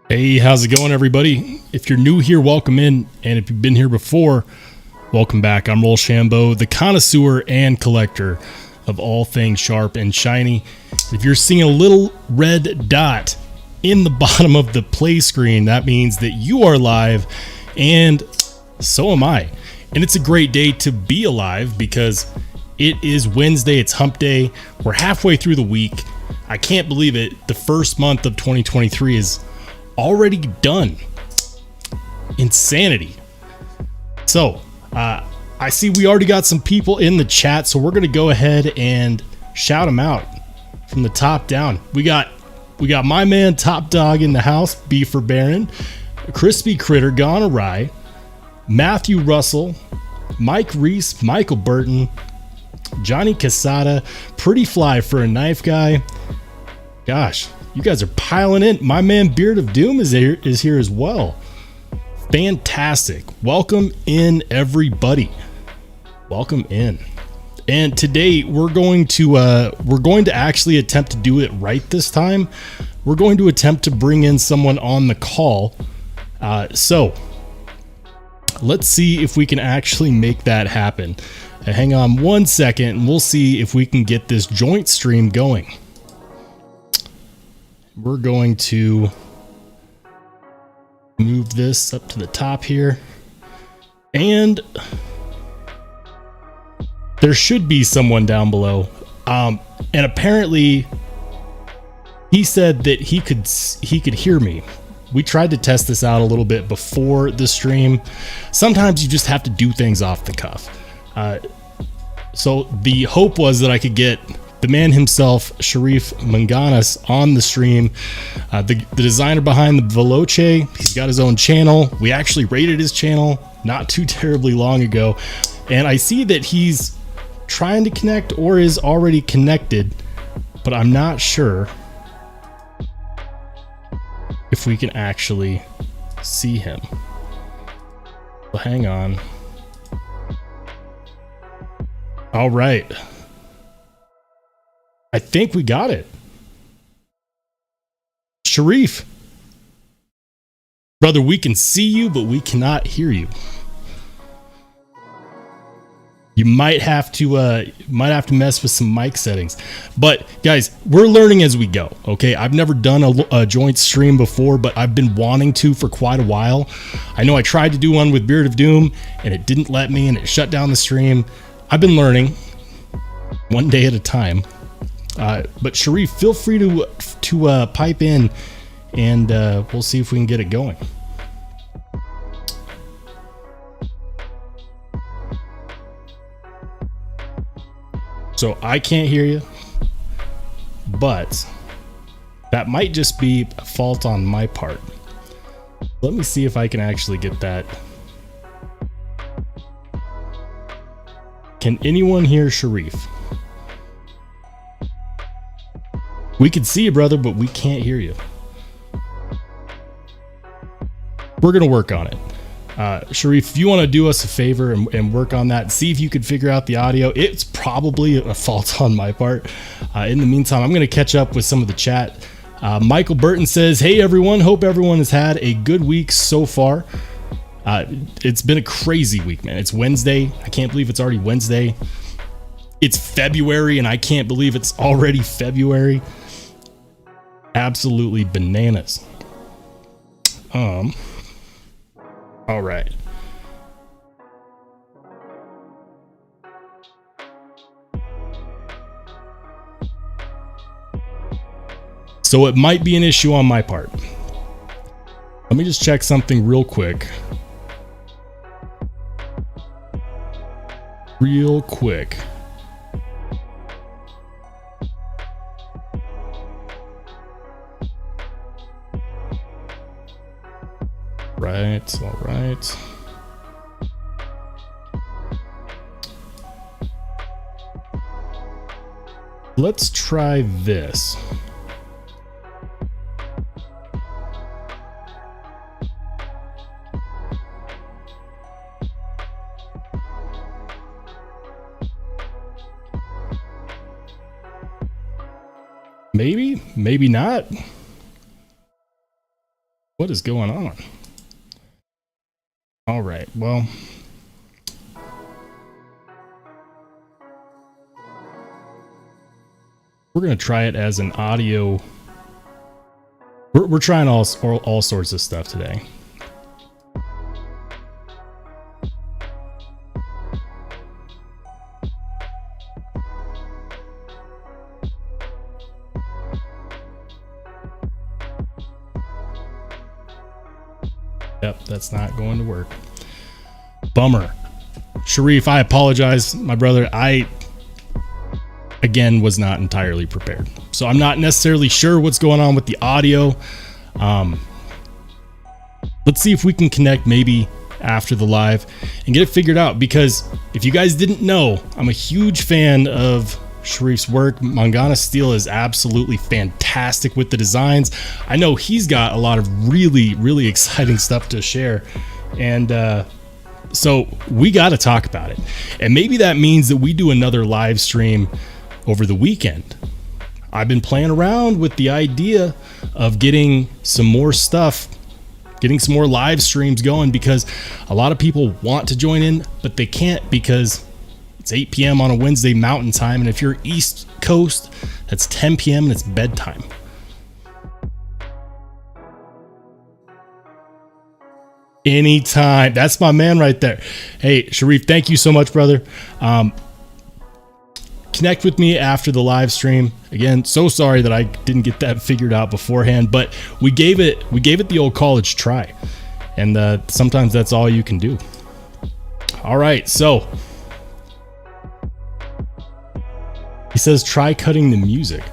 Hey, how's it going, everybody? If you're new here, welcome in. And if you've been here before, welcome back. I'm Rollshambo, the connoisseur and collector of all things sharp and shiny. If you're seeing a little red dot in the bottom of the play screen, that means that you are live, and so am I. And it's a great day to be alive because it is Wednesday. It's hump day. We're halfway through the week. I can't believe it. The first month of 2023 is already done. Insanity. So I see we already got some people in the chat, so we're gonna go ahead and shout them out from the top down. We got my man Top Dog in the house, Beefer Baron, Crispy Critter Gone Awry, Matthew Russell, Mike Reese, Michael Burton, Johnny Casada, Pretty Fly for a Knife Guy. Gosh, you guys are piling in. My man Beard of Doom is here as well. Fantastic. Welcome in, everybody. Welcome in. And today we're going to actually attempt to do it right this time. We're going to attempt to bring in someone on the call. So let's see if we can actually make that happen. Hang on 1 second and we'll see if we can get this joint stream going. We're going to move this up to the top here, and there should be someone down below. And apparently he said that he could hear me. We tried to test this out a little bit before the stream. Sometimes you just have to do things off the cuff. So the hope was that I could get the man himself, Sharif Manganas, on the stream. The designer behind the Veloce. He's got his own channel. We actually rated his channel not too terribly long ago. And I see that he's trying to connect or is already connected, but I'm not sure if we can actually see him. Well, hang on. All right. I think we got it. Sharif. Brother, we can see you, but we cannot hear you. You might have to mess with some mic settings. But guys, we're learning as we go. Okay, I've never done a joint stream before, but I've been wanting to for quite a while. I know I tried to do one with Beard of Doom and it didn't let me, and it shut down the stream. I've been learning one day at a time. But Sharif, feel free to pipe in, and we'll see if we can get it going. So I can't hear you, but that might just be a fault on my part. Let me see if I can actually get that. Can anyone hear Sharif? We can see you, brother, but we can't hear you. We're going to work on it. Sharif, if you want to do us a favor and work on that, see if you could figure out the audio. It's probably a fault on my part. In the meantime, I'm going to catch up with some of the chat. Michael Burton says, hey, everyone. Hope everyone has had a good week so far. It's been a crazy week, man. It's Wednesday. I can't believe it's already Wednesday. It's February, and I can't believe it's already February. Absolutely bananas. All right. So it might be an issue on my part. Let me just check something real quick. Right, all right. Let's try this. Maybe, maybe not. What is going on? All right, well, we're going to try it as an audio. We're trying all sorts of stuff today. Yep, that's not going to work. Bummer. Sharif, I apologize, my brother. I, again, was not entirely prepared. So I'm not necessarily sure what's going on with the audio. Let's see if we can connect maybe after the live and get it figured out. Because if you guys didn't know, I'm a huge fan of Sharif's work. Mangana Steel is absolutely fantastic with the designs. I know he's got a lot of really exciting stuff to share, and so we got to talk about it. And maybe that means that we do another live stream over the weekend. I've been playing around with the idea of getting some more stuff, getting some more live streams going, because a lot of people want to join in, but they can't because it's 8 p.m. on a Wednesday Mountain Time, and if you're East Coast, that's 10 p.m. and it's bedtime. Anytime. That's my man right there. Hey, Sharif, thank you so much, brother. Connect with me after the live stream. Again, so sorry that I didn't get that figured out beforehand, but we gave it the old college try, and sometimes that's all you can do. All right, so he says, try cutting the music.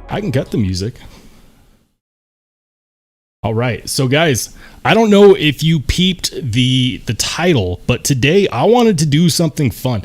I can cut the music. All right. So guys, I don't know if you peeped the title, but today I wanted to do something fun.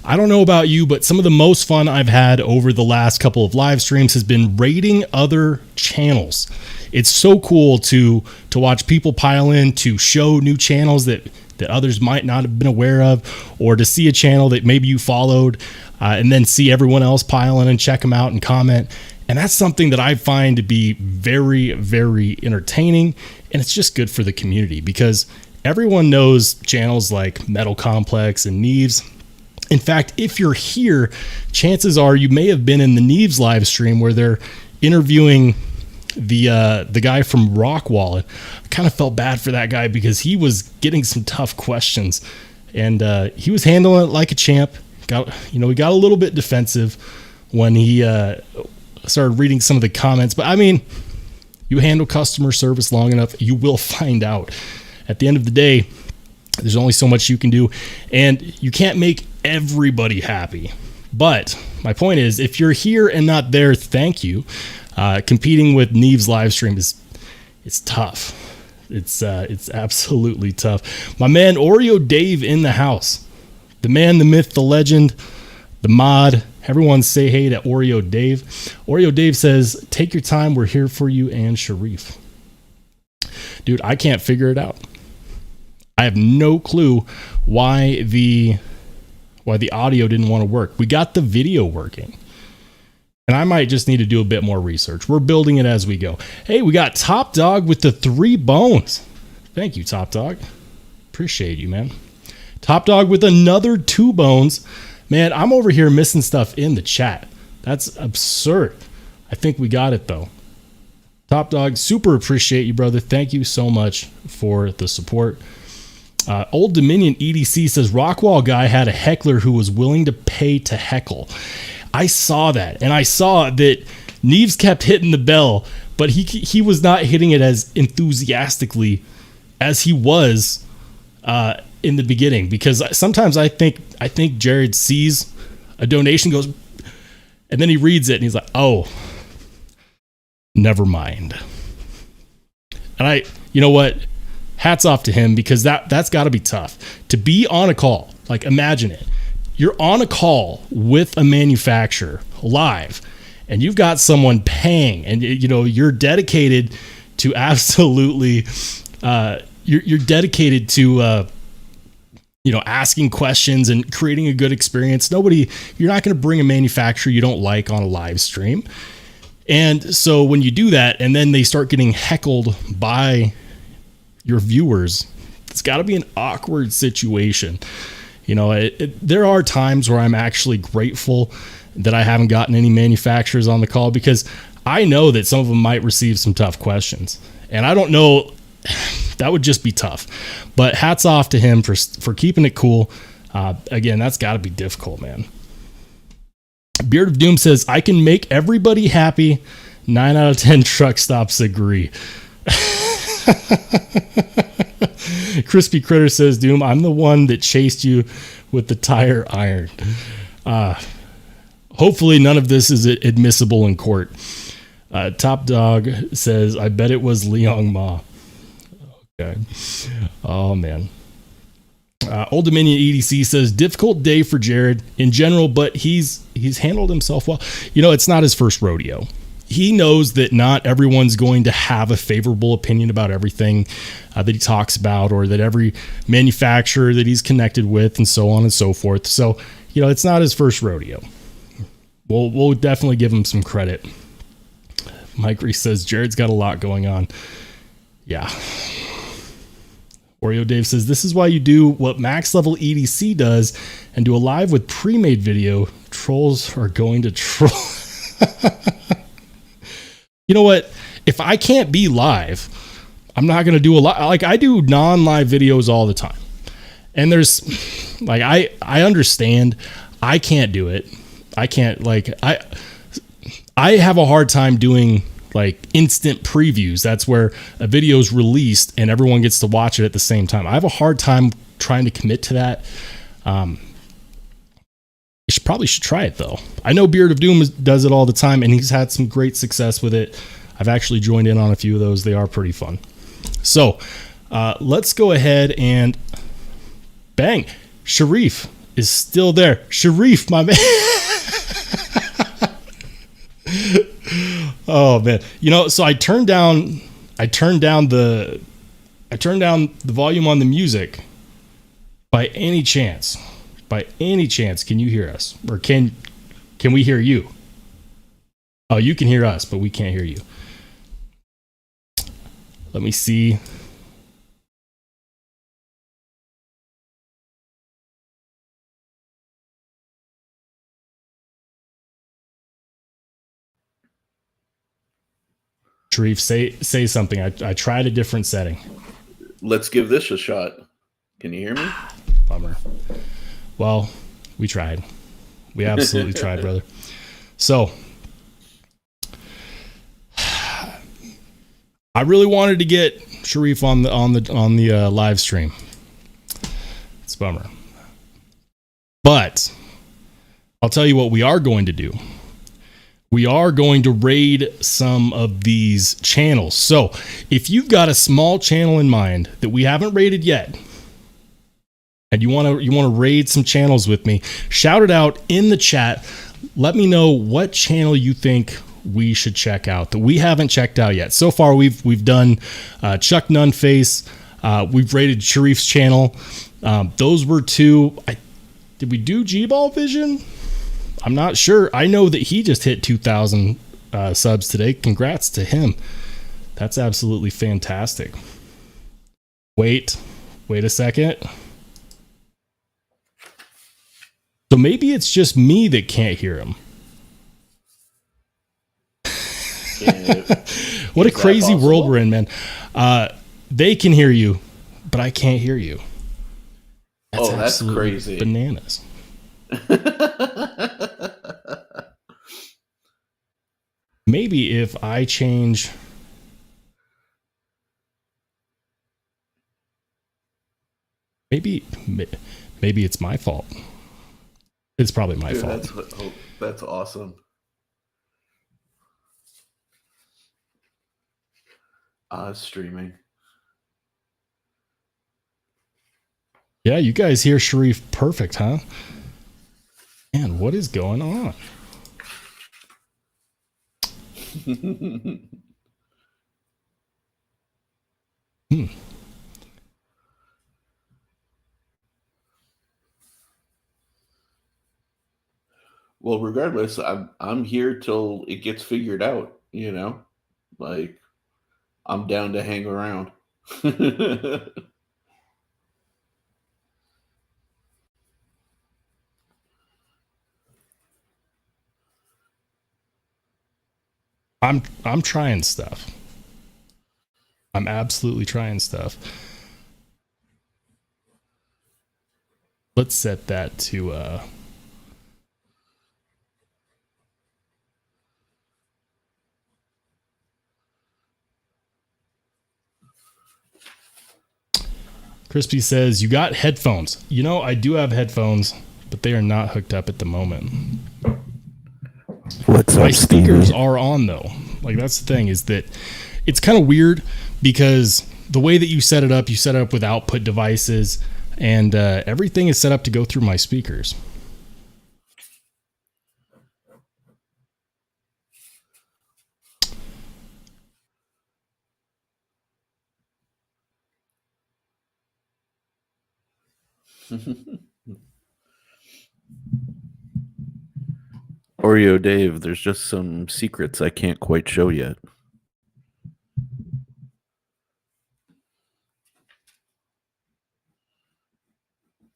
I don't know about you, but some of the most fun I've had over the last couple of live streams has been rating other channels. It's so cool to watch people pile in, to show new channels that others might not have been aware of, or to see a channel that maybe you followed, and then see everyone else pile in and check them out and comment. And that's something that I find to be very entertaining, and it's just good for the community, because everyone knows channels like Metal Complex and Knives. In fact, if you're here, chances are you may have been in the Knives live stream where they're interviewing the guy from Rockwall. I kind of felt bad for that guy because he was getting some tough questions, and he was handling it like a champ. He got a little bit defensive when he started reading some of the comments, but I mean, you handle customer service long enough, you will find out. At the end of the day, there's only so much you can do, and you can't make everybody happy. But my point is, if you're here and not there, thank you. Competing with Knives live stream it's tough. It's absolutely tough. My man Oreo Dave in the house. The man, the myth, the legend, the mod. Everyone say hey to Oreo Dave. Oreo Dave says, take your time. We're here for you and Sharif. Dude, I can't figure it out. I have no clue why the audio didn't want to work. We got the video working, and I might just need to do a bit more research. We're building it as we go. Hey, we got Top Dog with the 3 bones. Thank you, Top Dog. Appreciate you, man. Top Dog with another 2 bones. Man, I'm over here missing stuff in the chat. That's absurd. I think we got it, though. Top Dog, super appreciate you, brother. Thank you so much for the support. Old Dominion EDC says, Rockwall guy had a heckler who was willing to pay to heckle. I saw that, and I saw that Knives kept hitting the bell, but he was not hitting it as enthusiastically as he was in the beginning, because sometimes I think Jared sees a donation, goes, and then he reads it and he's like, oh, never mind. And you know what? Hats off to him, because that's got to be tough to be on a call. Like, imagine it. You're on a call with a manufacturer live, and you've got someone paying, and you're dedicated to absolutely, you're dedicated to, asking questions and creating a good experience. You're not going to bring a manufacturer you don't like on a live stream. And so when you do that and then they start getting heckled by your viewers, it's got to be an awkward situation. You know, there are times where I'm actually grateful that I haven't gotten any manufacturers on the call, because I know that some of them might receive some tough questions. And I don't know, that would just be tough. But hats off to him for keeping it cool. Again, that's got to be difficult, man. Beard of Doom says, I can make everybody happy. 9 out of 10 truck stops agree. Crispy Critter says, Doom, I'm the one that chased you with the tire iron. Hopefully none of this is admissible in court. Top Dog says, I bet it was Liang Ma. Okay. Oh, man. Old Dominion EDC says, difficult day for Jared in general, but he's handled himself well. You know, it's not his first rodeo. He knows that not everyone's going to have a favorable opinion about everything that he talks about, or that every manufacturer that he's connected with, and so on and so forth. So, you know, it's not his first rodeo. We'll definitely give him some credit. Mike Reese says, Jared's got a lot going on. Yeah. Oreo Dave says, this is why you do what max level EDC does and do a live with pre-made video. Trolls are going to troll. You know what? If I can't be live, I'm not going to do a lot. Like, I do non-live videos all the time. And there's like, I understand I can't do it. I can't, like, I have a hard time doing like instant previews. That's where a video is released and everyone gets to watch it at the same time. I have a hard time trying to commit to that. You probably should try it though. I know Beard of Doom does it all the time, and he's had some great success with it. I've actually joined in on a few of those. They are pretty fun. So let's go ahead and bang. Sharif is still there. Sharif, my man. Oh man. You know, so I turned down the volume on the music. By any chance, can you hear us? Or can we hear you? Oh, you can hear us, but we can't hear you. Let me see. Sharif, say something. I tried a different setting. Let's give this a shot. Can you hear me? Bummer. Well, we tried. We absolutely tried, brother. So I really wanted to get Sharif on the live stream. It's a bummer. But I'll tell you what we are going to do. We are going to raid some of these channels. So if you've got a small channel in mind that we haven't raided yet, and you want to raid some channels with me, shout it out in the chat. Let me know what channel you think we should check out that we haven't checked out yet. So far, we've done Chuck Nunface. We've raided Sharif's channel. Those were two. Did we do G-Ball Vision? I'm not sure. I know that he just hit 2,000 subs today. Congrats to him. That's absolutely fantastic. Wait a second. So maybe it's just me that can't hear him. What a crazy world we're in, man. They can hear you, but I can't hear you. That's crazy. Bananas. Maybe if I change... Maybe it's my fault. It's probably my fault. That's awesome. Streaming. Yeah, you guys hear Sharif perfect, huh? Man, what is going on? Well, regardless, I'm here till it gets figured out. You know, like I'm down to hang around. I'm trying stuff. I'm absolutely trying stuff. Let's set that to Crispy says, you got headphones. You know, I do have headphones, but they are not hooked up at the moment. What's My up, speakers Stevie? are on though. Like, that's the thing, is that it's kind of weird because the way that you set it up with output devices, and everything is set up to go through my speakers. Oreo Dave, there's just some secrets I can't quite show yet.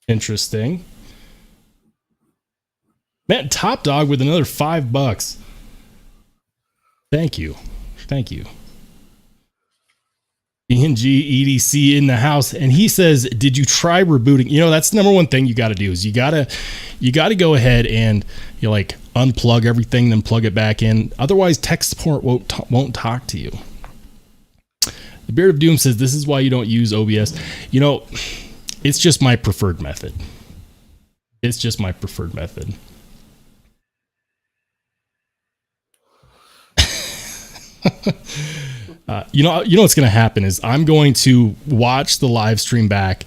Interesting. Man, Top Dog with another $5. Thank you. Thank you. ENG EDC in the house, and he says, did you try rebooting? You know, that's the number one thing you got to do, is you got to go ahead and like unplug everything, then plug it back in. Otherwise, tech support won't talk to you. The Beard of Doom says, this is why you don't use OBS. You know, it's just my preferred method. It's just my preferred method. You know what's going to happen is I'm going to watch the live stream back,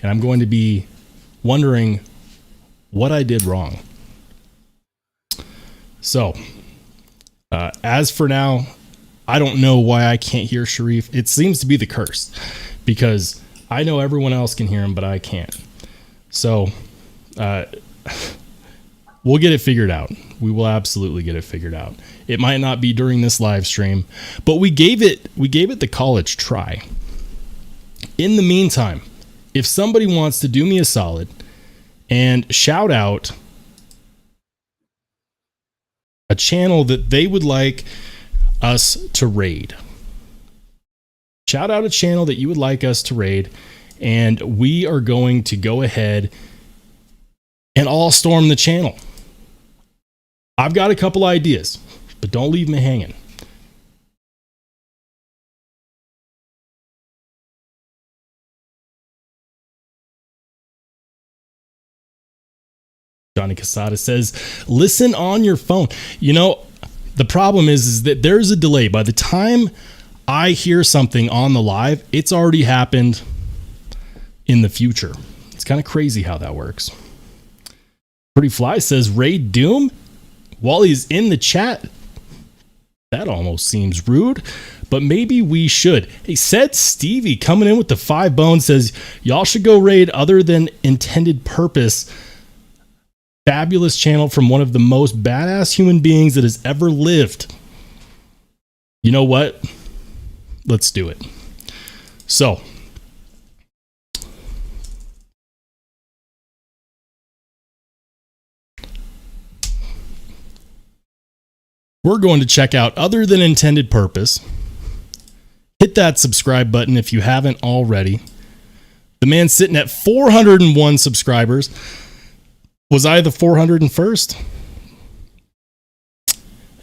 and I'm going to be wondering what I did wrong. So, as for now, I don't know why I can't hear Sharif. It seems to be the curse, because I know everyone else can hear him, but I can't. So, we'll get it figured out. We will absolutely get it figured out. It might not be during this live stream, but we gave it the college try. In the meantime, if somebody wants to do me a solid and shout out a channel that they would like us to raid. Shout out a channel that you would like us to raid, and we are going to go ahead and all storm the channel. I've got a couple ideas, but don't leave me hanging. Johnny Casada says, listen on your phone. You know, the problem is that there's a delay. By the time I hear something on the live, it's already happened in the future. It's kind of crazy how that works. Pretty Fly says, raid Doom while he's in the chat. That almost seems rude, but maybe we should. Hey, said Stevie coming in with the 5 bones, says, y'all should go raid Other Than Intended Purpose. Fabulous channel from one of the most badass human beings that has ever lived. You know what? Let's do it. So, we're going to check out Other Than Intended Purpose. Hit that subscribe button if you haven't already. The man's sitting at 401 subscribers. Was I the 401st?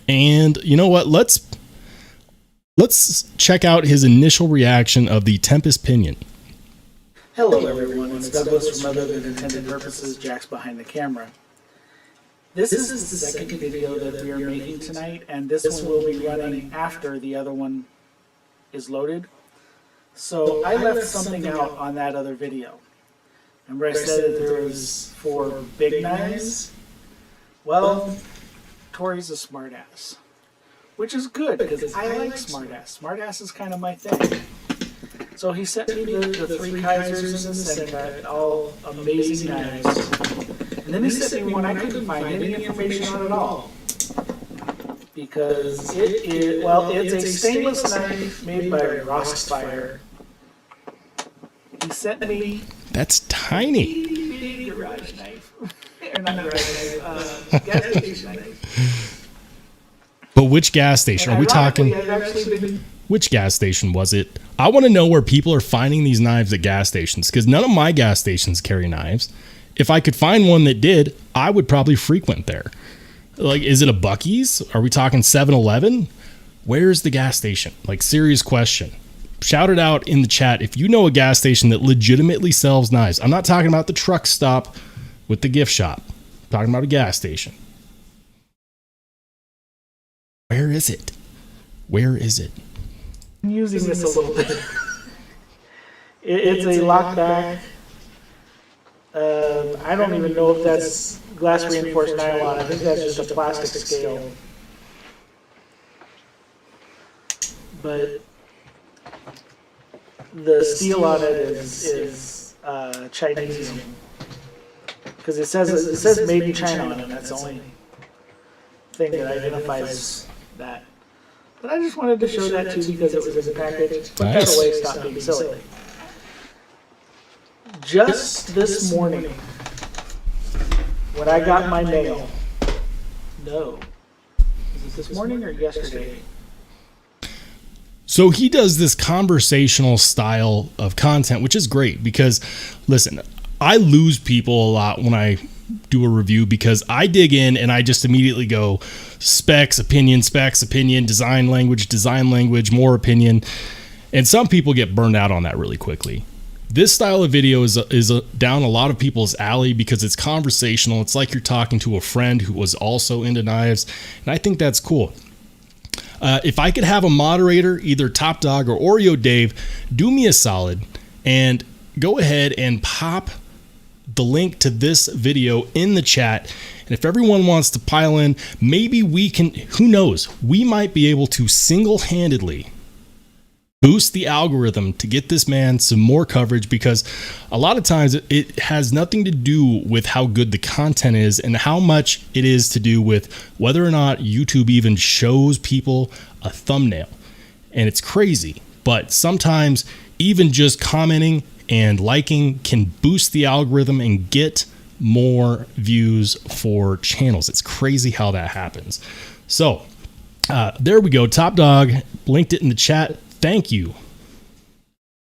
And you know what? Let's check out his initial reaction of the Tempest Pinion. Hello everyone, it's Douglas from Other Than Intended Purposes, Jack's behind the camera. This is the second video that we are making tonight, and this one will be running after the other one is loaded. So I left something out on that other video. Remember I said that there was 4 big knives? Well, Tori's a smartass. Which is good, because I like smartass. Smartass is kind of my thing. So he sent me the 3 Kaisers and the sencut, all amazing knives. And then he sent me one I couldn't find any information on at all. Because it is, well, it's a stainless knife made by Rockfire. He sent me... That's tiny. Bitty garage knife. Or not garage knife, gas station knife. But which gas station? Are we talking... Which gas station was it? I want to know where people are finding these knives at gas stations, because none of my gas stations carry knives. If I could find one that did, I would probably frequent there. Like, is it a Buc-ee's? Are we talking 7-Eleven? Where's the gas station? Like, serious question. Shout it out in the chat if you know a gas station that legitimately sells knives. I'm not talking about the truck stop with the gift shop. I'm talking about a gas station. Where is it? Where is it? I'm using this a little bit. It's a lockback. I don't even know if that's glass reinforced nylon. I think that's just a plastic scale. But the steel on it is Chinese, because it says made in China on it. That's the only thing that identifies that. But I just wanted to show that too because it was in the package. Put that away, stop being silly. Just this morning, when I got my mail, no, was it this morning or yesterday? So he does this conversational style of content, which is great because, listen, I lose people a lot when I do a review because I dig in and I just immediately go specs, opinion, design language, more opinion. And some people get burned out on that really quickly. This style of video is down a lot of people's alley because it's conversational. It's like you're talking to a friend who was also into knives. And I think that's cool. If I could have a moderator, either Top Dog or Oreo Dave, do me a solid and go ahead and pop the link to this video in the chat. And if everyone wants to pile in, maybe we can, who knows, we might be able to single-handedly boost the algorithm to get this man some more coverage, because a lot of times it has nothing to do with how good the content is and how much it is to do with whether or not YouTube even shows people a thumbnail. And it's crazy, but sometimes even just commenting and liking can boost the algorithm and get more views for channels. It's crazy how that happens. So there we go. Top Dog linked it in the chat. Thank you.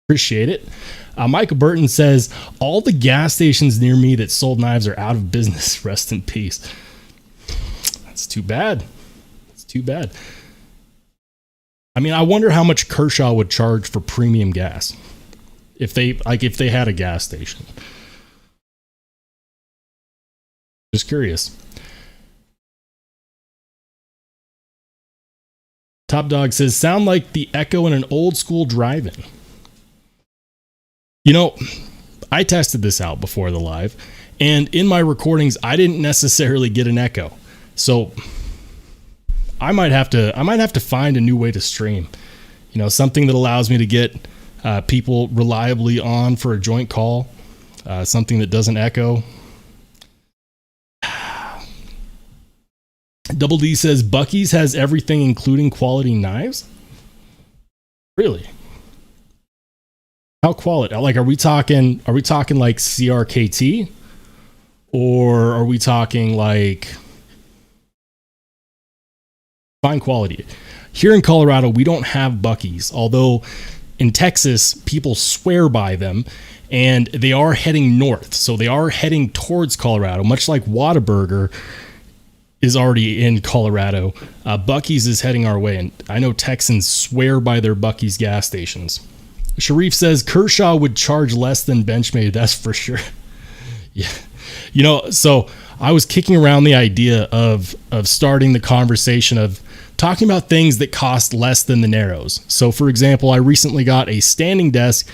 Appreciate it. Michael Burton says, all the gas stations near me that sold knives are out of business. Rest in peace. That's too bad. It's too bad. I mean, I wonder how much Kershaw would charge for premium gas if they had a gas station. Just curious. Top Dog says, sound like the echo in an old school drive-in. You know, I tested this out before the live, and in my recordings, I didn't necessarily get an echo. So I might have to find a new way to stream. You know, something that allows me to get people reliably on for a joint call, something that doesn't echo. Double D says Buc-ee's has everything, including quality knives. Really? How quality? Like, are we talking like CRKT, or are we talking like fine quality? Here in Colorado, we don't have Buc-ee's, although in Texas, people swear by them, and they are heading north. So they are heading towards Colorado, much like Whataburger is already in Colorado. Buc-ee's is heading our way, and I know Texans swear by their Buc-ee's gas stations. Sharif says Kershaw would charge less than Benchmade. That's for sure. Yeah, you know, so I was kicking around the idea of starting the conversation of talking about things that cost less than the Narrows. So, for example, I recently got a standing desk,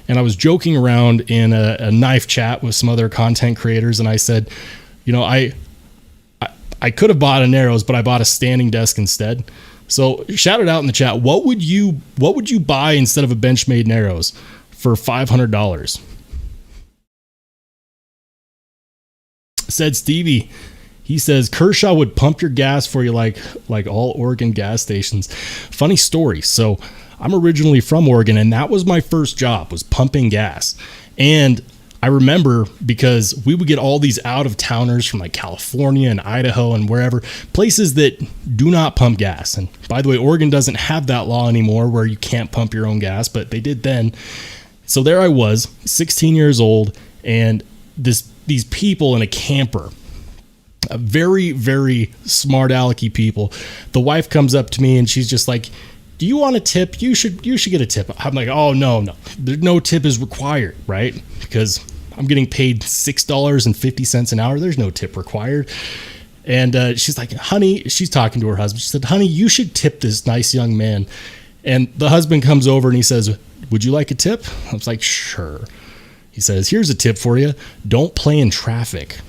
and I was joking around in a knife chat with some other content creators, and I said, you know, I could have bought a Narrows, but I bought a standing desk instead. So shout it out in the chat. What would you buy instead of a Benchmade Narrows for $500? Said Stevie. He says Kershaw would pump your gas for you like all Oregon gas stations. Funny story. So I'm originally from Oregon, and that was my first job, was pumping gas. And I remember because we would get all these out-of-towners from like California and Idaho and wherever, places that do not pump gas. And by the way, Oregon doesn't have that law anymore where you can't pump your own gas, but they did then. So there I was, 16 years old, and these people in a camper, very, very smart alecky people. The wife comes up to me and she's just like, do you want a tip? You should get a tip. I'm like, oh, no. No tip is required, right? Because I'm getting paid $6.50 an hour. There's no tip required. And she's like, honey, she's talking to her husband. She said, honey, you should tip this nice young man. And the husband comes over and he says, would you like a tip? I was like, sure. He says, here's a tip for you. Don't play in traffic.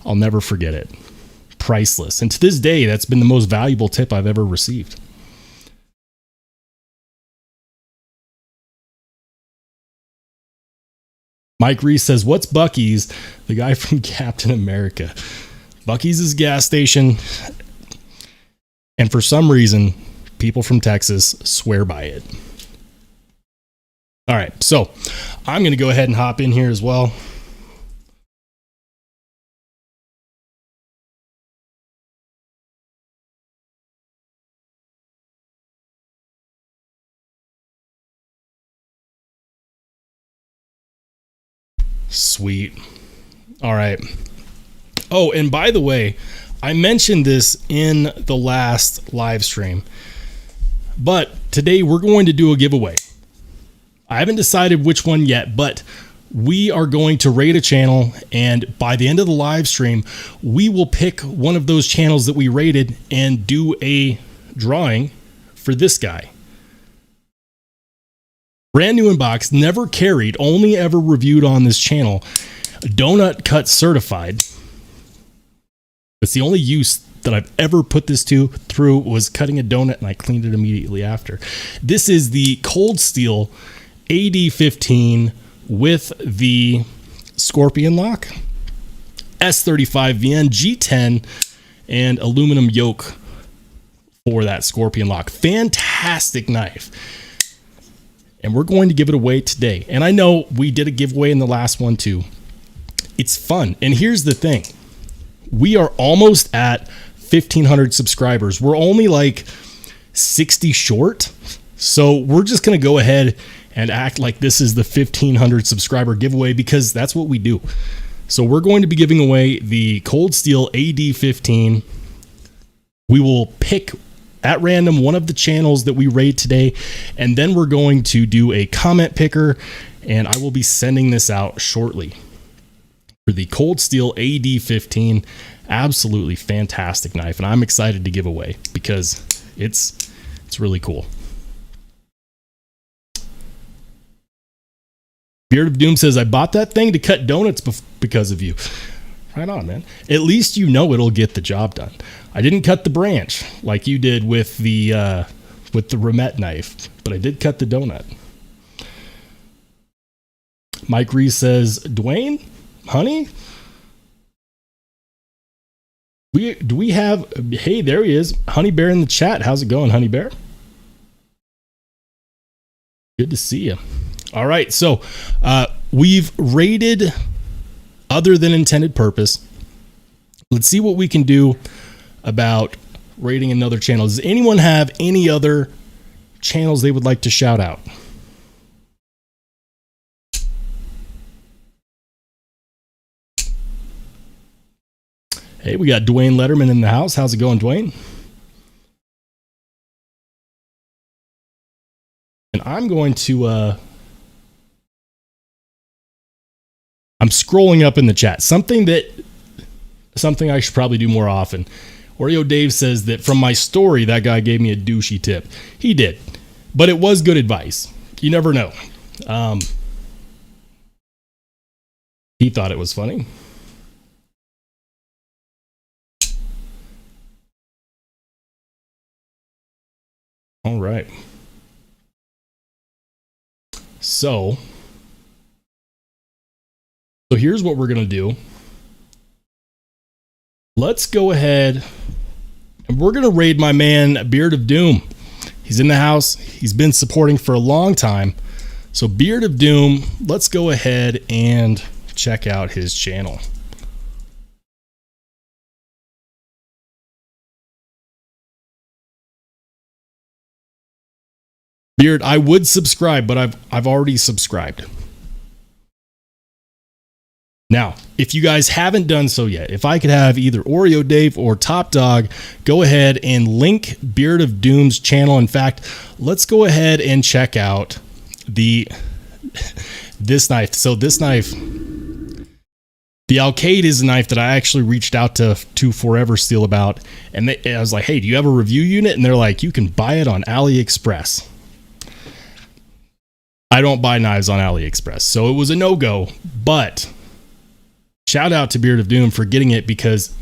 I'll never forget it. Priceless. And to this day, that's been the most valuable tip I've ever received. Mike Reese says, what's Buc-ee's? The guy from Captain America. Buc-ee's is a gas station. And for some reason, people from Texas swear by it. All right. So I'm going to go ahead and hop in here as well. Sweet. All right. Oh, and by the way, I mentioned this in the last live stream, but today we're going to do a giveaway. I haven't decided which one yet, but we are going to rate a channel, and by the end of the live stream, we will pick one of those channels that we rated and do a drawing for this guy. Brand new in box, never carried, only ever reviewed on this channel. Donut cut certified. It's the only use that I've ever put this through was cutting a donut, and I cleaned it immediately after. This is the Cold Steel AD15 with the Scorpion lock, S35 VN G10, and aluminum yoke for that Scorpion lock. Fantastic knife. And we're going to give it away today. And I know we did a giveaway in the last one too. It's fun. And here's the thing. We are almost at 1,500 subscribers. We're only like 60 short. So we're just going to go ahead and act like this is the 1,500 subscriber giveaway because that's what we do. So we're going to be giving away the Cold Steel AD15. We will pick at random one of the channels that we rate today, and then we're going to do a comment picker, and I will be sending this out shortly for the Cold Steel AD15. Absolutely fantastic knife, and I'm excited to give away because it's really cool. Beard of Doom says, I bought that thing to cut donuts because of you. Right on, man. At least you know it'll get the job done. I didn't cut the branch like you did with the Remet knife, but I did cut the donut. Mike Reese says, Dwayne, honey, do we have? Hey, there he is, Honey Bear in the chat. How's it going, Honey Bear? Good to see you. All right, so we've rated other than intended purpose. Let's see what we can do about rating another channel. Does anyone have any other channels they would like to shout out? Hey, we got Dwayne Letterman in the house. How's it going, Dwayne? And I'm going to I'm scrolling up in the chat. Something I should probably do more often. Oreo Dave says that from my story, that guy gave me a douchey tip. He did, but it was good advice. You never know. He thought it was funny. All right. So So here's what we're going to do. Let's go ahead and we're going to raid my man, Beard of Doom. He's in the house. He's been supporting for a long time. So Beard of Doom, let's go ahead and check out his channel. Beard, I would subscribe, but I've already subscribed. Now, if you guys haven't done so yet, if I could have either Oreo Dave or Top Dog, go ahead and link Beard of Doom's channel. In fact, let's go ahead and check out this knife. So this knife, the Alcade, is a knife that I actually reached out to Forever Steel about, and I was like, hey, do you have a review unit? And they're like, you can buy it on AliExpress. I don't buy knives on AliExpress, so it was a no-go, but shout out to Beard of Doom for getting it, because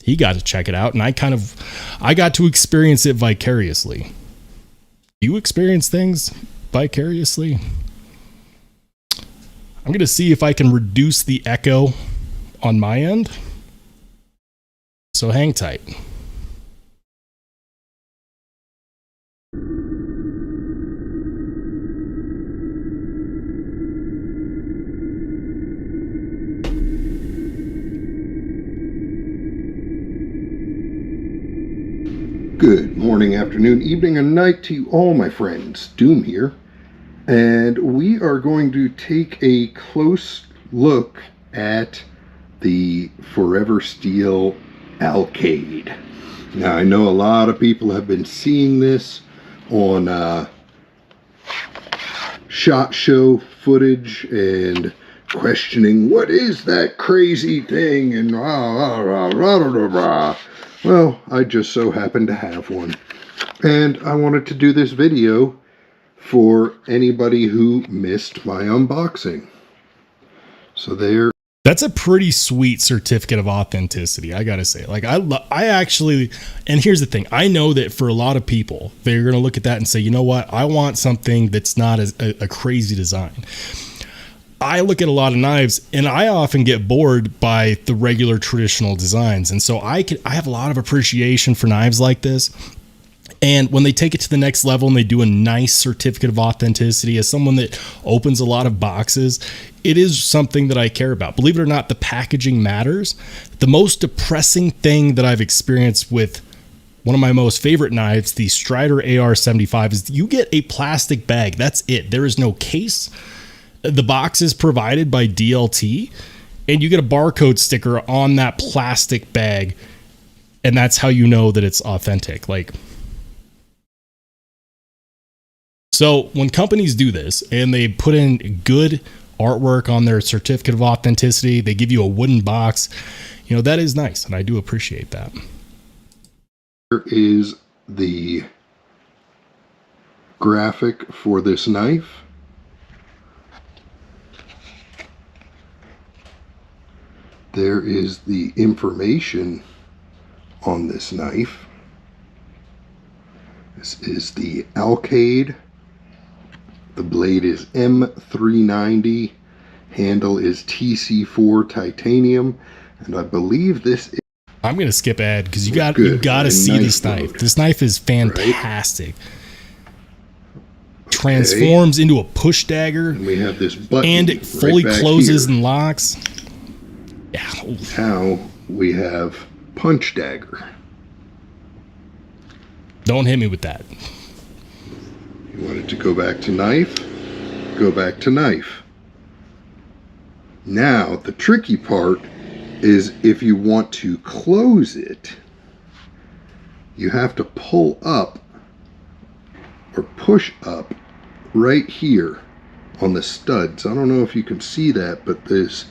he got to check it out, and I got to experience it vicariously. You experience things vicariously? I'm going to see if I can reduce the echo on my end. So hang tight. Good morning, afternoon, evening, and night to you all, my friends. Doom here, and we are going to take a close look at the Forever Steel Alcade. Now, I know a lot of people have been seeing this on SHOT Show footage and questioning, what is that crazy thing, and rah, rah, rah, rah, rah. Well, I just so happen to have one, and I wanted to do this video for anybody who missed my unboxing. So that's a pretty sweet certificate of authenticity, I gotta say. Like, I actually, and here's the thing, I know that for a lot of people, they're gonna look at that and say, you know what, I want something that's not a crazy design. I look at a lot of knives and I often get bored by the regular traditional designs. And so I have a lot of appreciation for knives like this. And when they take it to the next level and they do a nice certificate of authenticity, as someone that opens a lot of boxes, it is something that I care about. Believe it or not, the packaging matters. The most depressing thing that I've experienced with one of my most favorite knives, the Strider AR-75, is you get a plastic bag. That's it. There is no case. The box is provided by DLT, and you get a barcode sticker on that plastic bag, and that's how you know that it's authentic. Like, so when companies do this and they put in good artwork on their certificate of authenticity, they give you a wooden box, you know, that is nice, and I do appreciate that. Here is the graphic for this knife. There is the information on this knife. This is the Alcade. The blade is M390. Handle is TC4 titanium. And I believe this is... I'm going to skip ahead because you got to see this knife. This knife is fantastic. Right? Transforms into a push dagger. And we have this button. And it fully closes and locks. Yeah. Now we have punch dagger. Don't hit me with that. You want it to go back to knife? Go back to knife. Now the tricky part is if you want to close it, you have to pull up or push up right here on the studs. I don't know if you can see that, but there's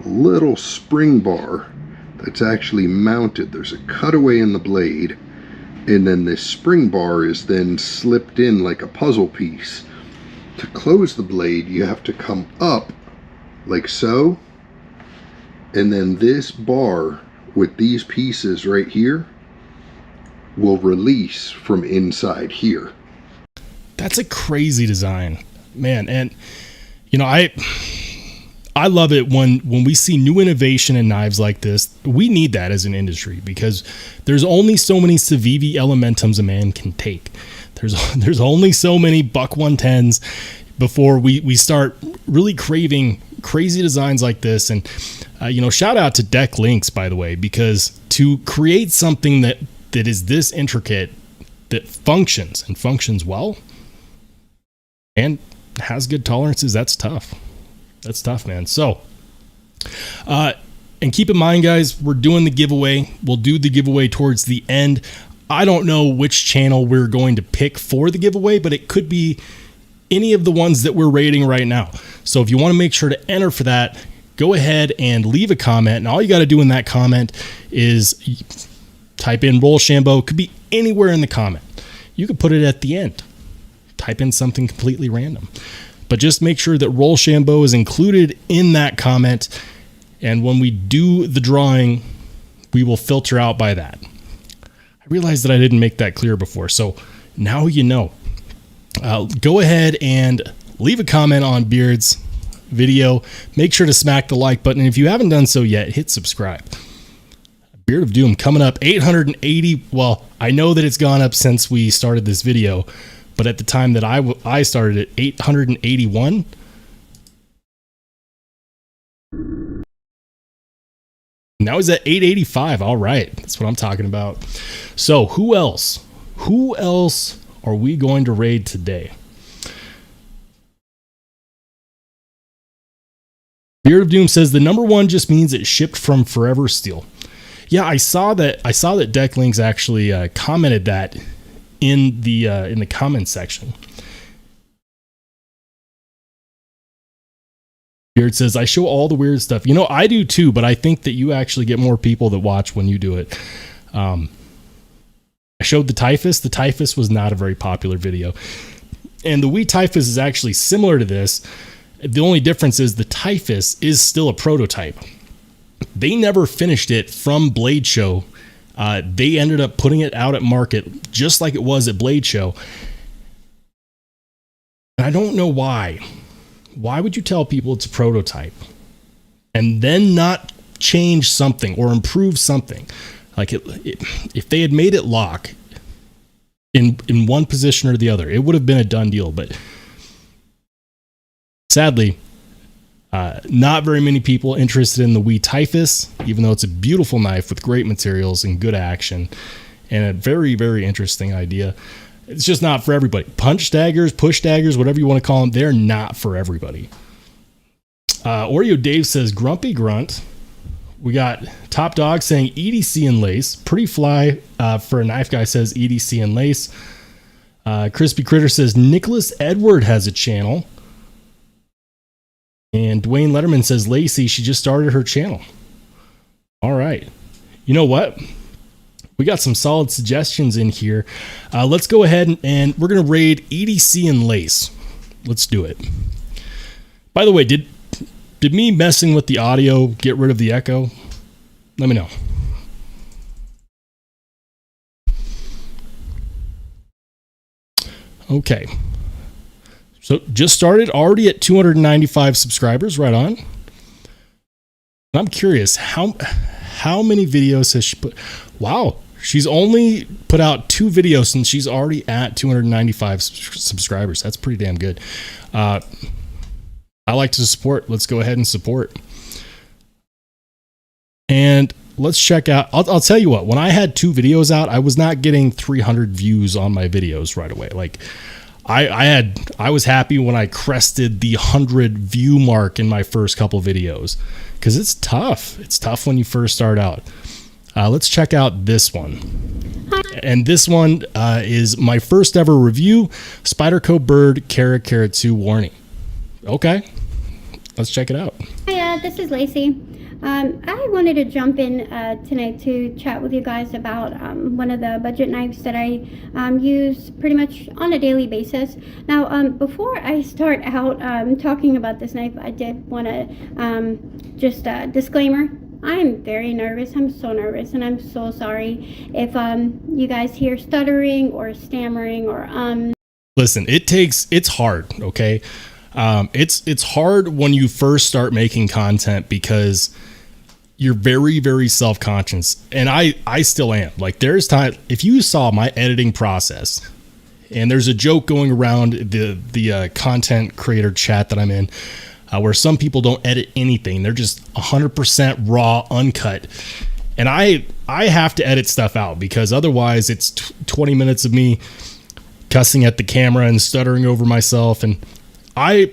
a little spring bar that's actually mounted. There's a cutaway in the blade, and then this spring bar is then slipped in like a puzzle piece. To close the blade, you have to come up like so, and then this bar with these pieces right here will release from inside here. That's a crazy design, man. And you know, I I love it when we see new innovation in knives like this. We need that as an industry because there's only so many civivi elementums a man can take. There's only so many buck 110s before we start really craving crazy designs like this. And shout out to Deck Links, by the way, because to create something that is this intricate, that functions well and has good tolerances, that's tough. That's tough, man. So, and keep in mind, guys, we're doing the giveaway. We'll do the giveaway towards the end. I don't know which channel we're going to pick for the giveaway, but it could be any of the ones that we're rating right now. So if you want to make sure to enter for that, go ahead and leave a comment. And all you got to do in that comment is type in Rollshambo. It could be anywhere in the comment. You could put it at the end. Type in something completely random. But just make sure that Rollshambo is included in that comment. And when we do the drawing, we will filter out by that. I realized that I didn't make that clear before. So now you know. Go ahead and leave a comment on Beard's video. Make sure to smack the like button. And if you haven't done so yet, hit subscribe. Beard of Doom coming up 880. Well, I know that it's gone up since we started this video, but at the time that I started it, 881. Now he's at 885. All right. That's what I'm talking about. So who else? Who else are we going to raid today? Beard of Doom says the number 1 just means it shipped from Forever Steel. Yeah, I saw that Deck Links actually commented that in the comments section. Beard says, I show all the weird stuff. I do too, but I think that you actually get more people that watch when you do it. I showed the Typhus. The Typhus was not a very popular video. And the Wee Typhus is actually similar to this. The only difference is the Typhus is still a prototype. They never finished it from Blade Show. They ended up putting it out at market just like it was at Blade Show. And I don't know why. Why would you tell people it's a prototype and then not change something or improve something? Like if they had made it lock in one position or the other, it would have been a done deal. But sadly, not very many people interested in the Wee Typhus, even though it's a beautiful knife with great materials and good action and a very, very interesting idea. It's just not for everybody. Punch daggers, push daggers, whatever you want to call them, they're not for everybody. Oreo Dave says, Grumpy Grunt. We got Top Dog saying EDC and lace. Pretty fly for a knife guy says EDC and lace. Crispy Critter says Nicholas Edward has a channel. And Dwayne Letterman says Lacey, she just started her channel. All right. You know what? We got some solid suggestions in here. Let's go ahead and we're going to raid EDC and lace. Let's do it. By the way, did me messing with the audio get rid of the echo? Let me know. Okay. So just started, already at 295 subscribers, right on. I'm curious, how many videos has she put? Wow, she's only put out 2 videos and she's already at 295 subscribers. That's pretty damn good. I like to support. Let's go ahead and support. And let's check out. I'll tell you what, when I had 2 videos out, I was not getting 300 views on my videos right away. Like I was happy when I crested the 100 view mark in my first couple videos, because it's tough. It's tough when you first start out. Let's check out this one. And this one is my first ever review, Spyderco Bird Kara 2 warning. Okay, let's check it out. Hi, this is Lacey. I wanted to jump in tonight to chat with you guys about one of the budget knives that I use pretty much on a daily basis. Now, before I start out talking about this knife, I did want to just a disclaimer. I'm very nervous. I'm so nervous, and I'm so sorry if you guys hear stuttering or stammering or Listen, it's hard, okay? It's hard when you first start making content because you're very, very self-conscious. And I still am. Like, there's time, if you saw my editing process, and there's a joke going around the content creator chat that I'm in, where some people don't edit anything. They're just 100% raw, uncut. And I have to edit stuff out because otherwise it's 20 minutes of me cussing at the camera and stuttering over myself. And I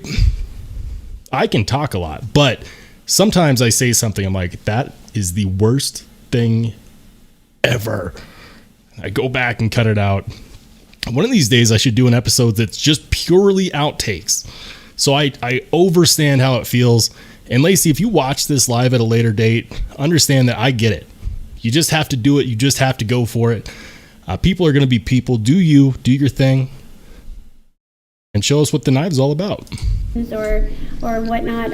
can talk a lot, but sometimes I say something, I'm like, that is the worst thing ever. I go back and cut it out. One of these days I should do an episode that's just purely outtakes. So I understand how it feels. And Lacey, if you watch this live at a later date, understand that I get it. You just have to do it. You just have to go for it. People are going to be people. Do your thing, and show us what the knife is all about. Or whatnot.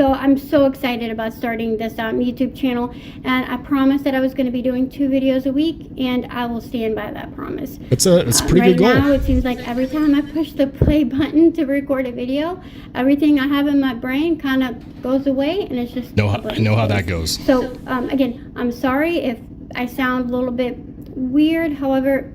I'm so excited about starting this YouTube channel, and I promised that I was going to be doing 2 videos a week, and I will stand by that promise. It's a pretty good goal. Right now, it seems like every time I push the play button to record a video, everything I have in my brain kind of goes away, and it's just... I know how that goes. So, again, I'm sorry if I sound a little bit weird. However,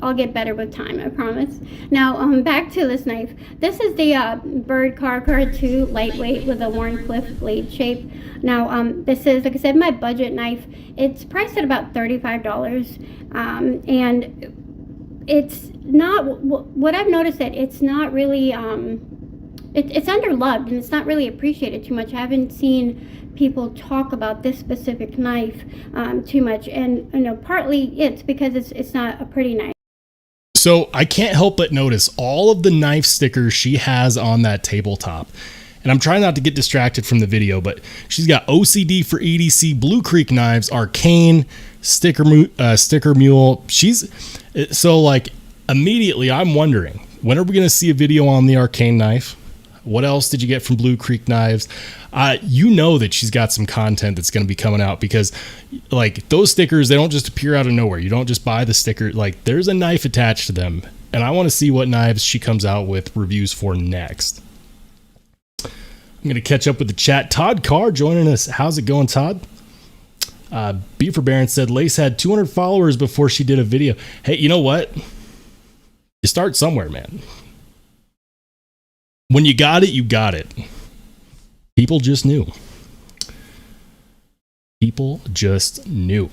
I'll get better with time, I promise. Now, back to this knife. This is the Bird Carver 2 lightweight with a Wharncliffe blade shape. Now, this is, like I said, my budget knife. It's priced at about $35, and it's not, what I've noticed that it's not really, it's underloved, and it's not really appreciated too much. I haven't seen people talk about this specific knife too much, and partly it's because it's not a pretty knife. So I can't help but notice all of the knife stickers she has on that tabletop. And I'm trying not to get distracted from the video, but she's got OCD for EDC, Blue Creek Knives, Arcane, Sticker Mule. So like immediately I'm wondering, when are we going to see a video on the Arcane knife? What else did you get from Blue Creek Knives? You know that she's got some content that's going to be coming out, because like those stickers, they don't just appear out of nowhere. You don't just buy the sticker. Like, there's a knife attached to them. And I want to see what knives she comes out with reviews for next. I'm going to catch up with the chat. Todd Carr joining us. How's it going, Todd? Beaver Baron said Lace had 200 followers before she did a video. Hey, you know what? You start somewhere, man. When you got it, you got it. People just knew. People just knew.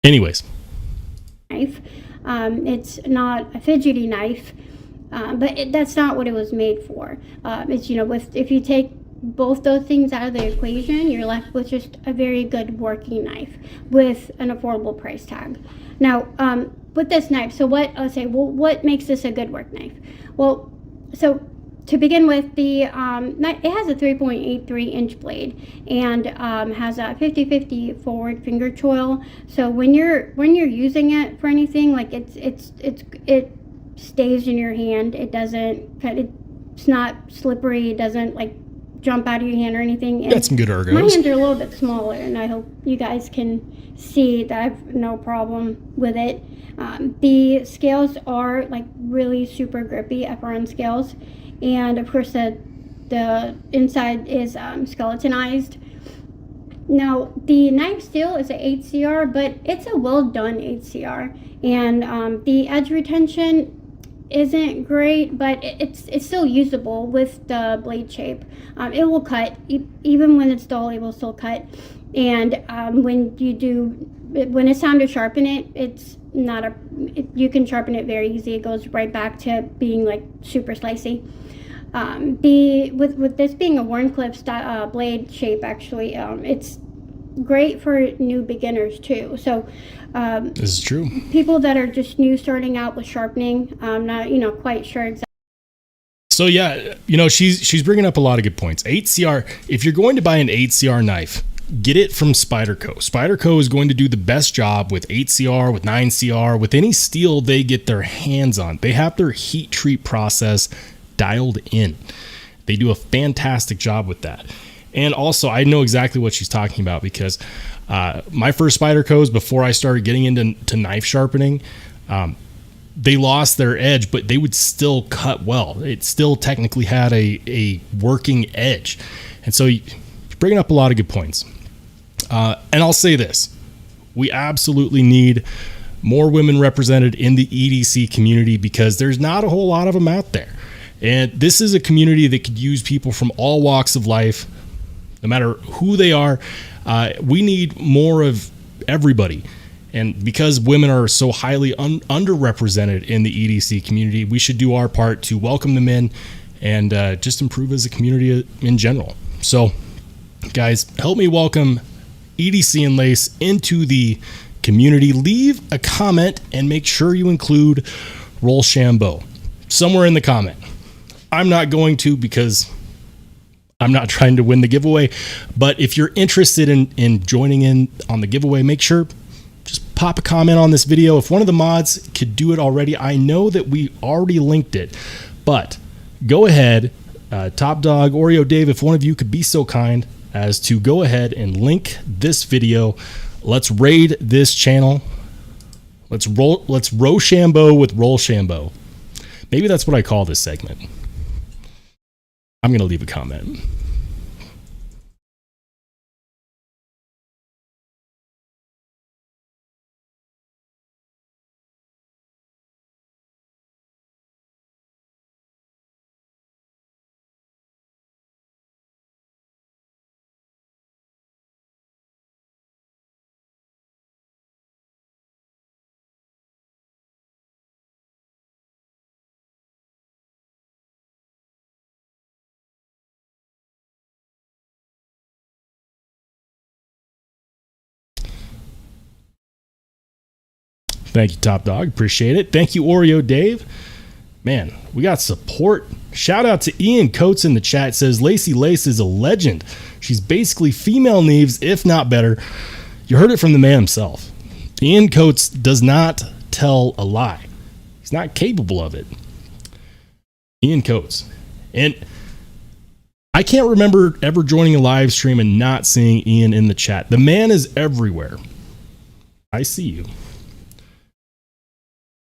Anyways. Knife. It's not a fidgety knife, but that's not what it was made for. It's, if you take both those things out of the equation, you're left with just a very good working knife with an affordable price tag. Now, with this knife, so what makes this a good work knife? Well, so to begin with, the knife, it has a 3.83 inch blade and has a 50-50 forward finger choil. So when you're using it for anything, like it stays in your hand. It doesn't, it's not slippery. It doesn't like jump out of your hand or anything. Got some good ergos. My hands are a little bit smaller, and I hope you guys can see that I have no problem with it. The scales are like really super grippy FRN scales, and of course the inside is skeletonized. Now the knife steel is a 8CR, but it's a well done 8CR, and the edge retention isn't great, but it's still usable with the blade shape. It will cut, even when it's dull, it will still cut. And when it's time to sharpen it, it's not you can sharpen it very easy. It goes right back to being like super slicey. With this being a Wharncliffe style, blade shape, actually, it's great for new beginners too. So this is true. People that are just starting out with sharpening, not quite sure exactly. So yeah, she's bringing up a lot of good points. 8CR, if you're going to buy an 8CR knife, get it from Spyderco. Spyderco is going to do the best job with 8CR, with 9CR, with any steel they get their hands on. They have their heat treat process dialed in. They do a fantastic job with that. And also, I know exactly what she's talking about, because my first Spydercos, before I started getting into knife sharpening, they lost their edge, but they would still cut well. It still technically had a working edge. And so you're bringing up a lot of good points. And I'll say this. We absolutely need more women represented in the EDC community because there's not a whole lot of them out there. And this is a community that could use people from all walks of life, no matter who they are. We need more of everybody. And because women are so highly underrepresented in the EDC community, we should do our part to welcome them in and just improve as a community in general. So, guys, help me welcome EDC and Lace into the community. Leave a comment and make sure you include Rollshambo somewhere in the comment. I'm not going to because I'm not trying to win the giveaway, but if you're interested in joining in on the giveaway, make sure just pop a comment on this video. If one of the mods could do it already, I know that we already linked it, but go ahead, Top Dog, Oreo Dave, if one of you could be so kind as to go ahead and link this video. Let's raid this channel. Let's Rollshambo with Rollshambo. Maybe that's what I call this segment. I'm going to leave a comment. Thank you, Top Dog. Appreciate it. Thank you, Oreo Dave. Man, we got support. Shout out to Ian Coates in the chat. Says Lacey Lace is a legend. She's basically female Neves, if not better. You heard it from the man himself. Ian Coates does not tell a lie. He's not capable of it. Ian Coates. And I can't remember ever joining a live stream and not seeing Ian in the chat. The man is everywhere. I see you.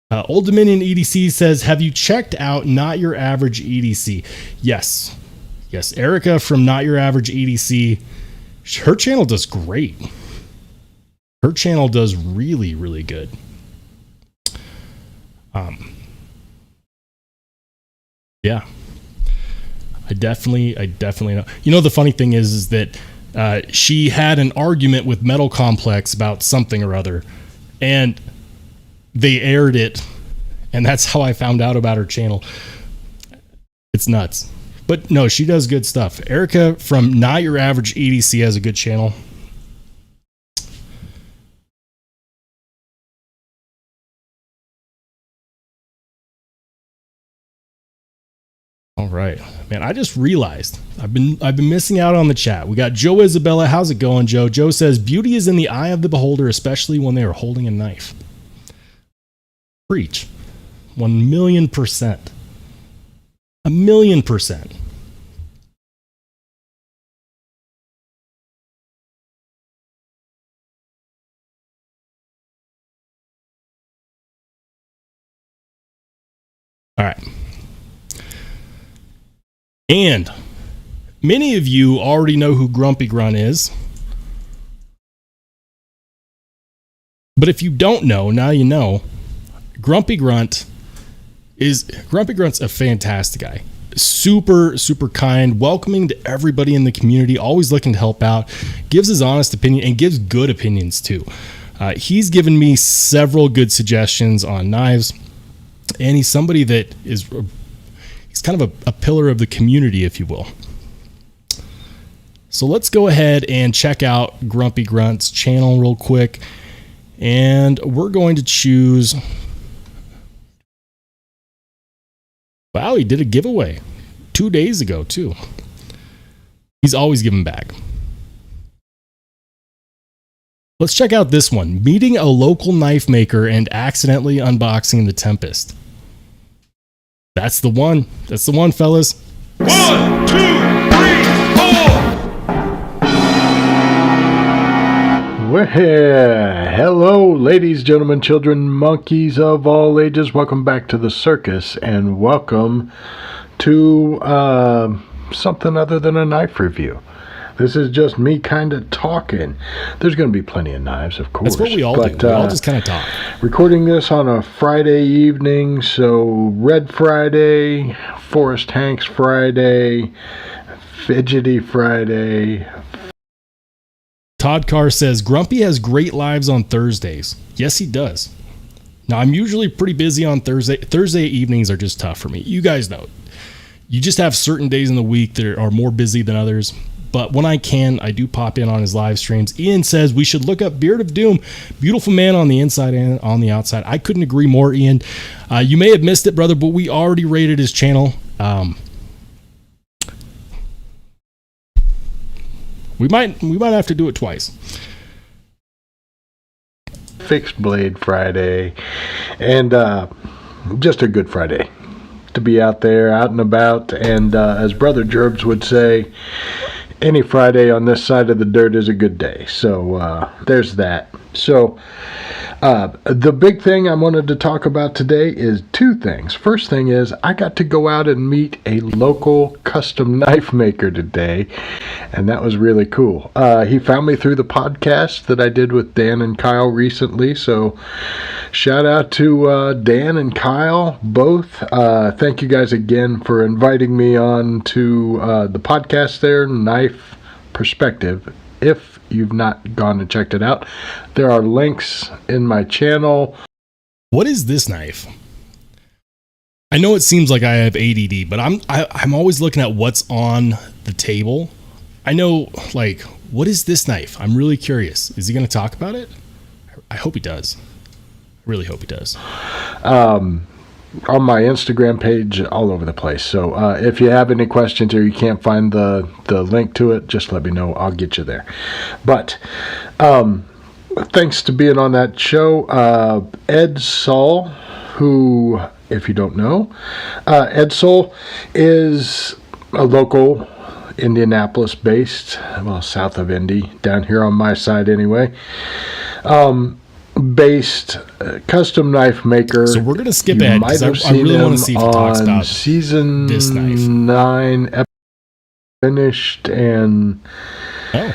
Old Dominion EDC says, have you checked out Not Your Average EDC? Yes. Yes, Erica from Not Your Average EDC. Her channel does great. Her channel does really, really good. Yeah. I definitely know. You know, the funny thing is that she had an argument with Metal Complex about something or other, and they aired it, and that's how I found out about her channel. It's nuts. But no, she does good stuff. Erica from Not Your Average EDC has a good channel. All right, man. I just realized I've been missing out on the chat. We got Joe Isabella. How's it going, Joe? Joe says beauty is in the eye of the beholder, especially when they are holding a knife. Preach. 1,000,000%. 1,000,000%. All right. And many of you already know who Grumpy Grunt is. But if you don't know, now you know. Grumpy Grunt's a fantastic guy. Super, super kind, welcoming to everybody in the community, always looking to help out, gives his honest opinion and gives good opinions too. He's given me several good suggestions on knives, and he's somebody that he's kind of a pillar of the community, if you will. So let's go ahead and check out Grumpy Grunt's channel real quick, and we're going to choose. Wow, he did a giveaway 2 days ago, too. He's always giving back. Let's check out this one. Meeting a local knife maker and accidentally unboxing the Tempest. That's the one. That's the one, fellas. 1, 2, 3, 4. Well, hello, ladies, gentlemen, children, monkeys of all ages. Welcome back to the circus, and welcome to something other than a knife review. This is just me kind of talking. There's going to be plenty of knives, of course. That's what we all do. We all just kind of talk. Recording this on a Friday evening, so Red Friday, Forrest Hanks Friday, Fidgety Friday. Todd Carr says, Grumpy has great lives on Thursdays. Yes, he does. Now, I'm usually pretty busy on Thursday. Thursday evenings are just tough for me. You guys know. You just have certain days in the week that are more busy than others. But when I can, I do pop in on his live streams. Ian says we should look up Beard of Doom. Beautiful man on the inside and on the outside. I couldn't agree more, Ian. You may have missed it, brother, but we already rated his channel. We might have to do it twice. Fixed Blade Friday, and just a good Friday to be out there, out and about. And as Brother Gerbs would say, any Friday on this side of the dirt is a good day. So there's that. So the big thing I wanted to talk about today is two things. First thing is I got to go out and meet a local custom knife maker today, and that was really cool. He found me through the podcast that I did with Dan and Kyle recently, so shout out to Dan and Kyle both. Thank you guys again for inviting me on to the podcast there, Knife Perspective. If you've not gone and checked it out, there are links in my channel. What is this knife? I know it seems like I have ADD, but I'm always looking at what's on the table. I know, like, what is this knife? I'm really curious. Is he going to talk about it? I hope he does. I really hope he does. On my Instagram page, all over the place. So if you have any questions or you can't find the link to it, just let me know. I'll get you there. But thanks to being on that show, Ed Saul, who, if you don't know, Ed Saul is a local Indianapolis-based, well, south of Indy, down here on my side anyway. Based custom knife maker. So we're gonna skip ahead because I really want to see if he talks about season this knife. 9 finished and a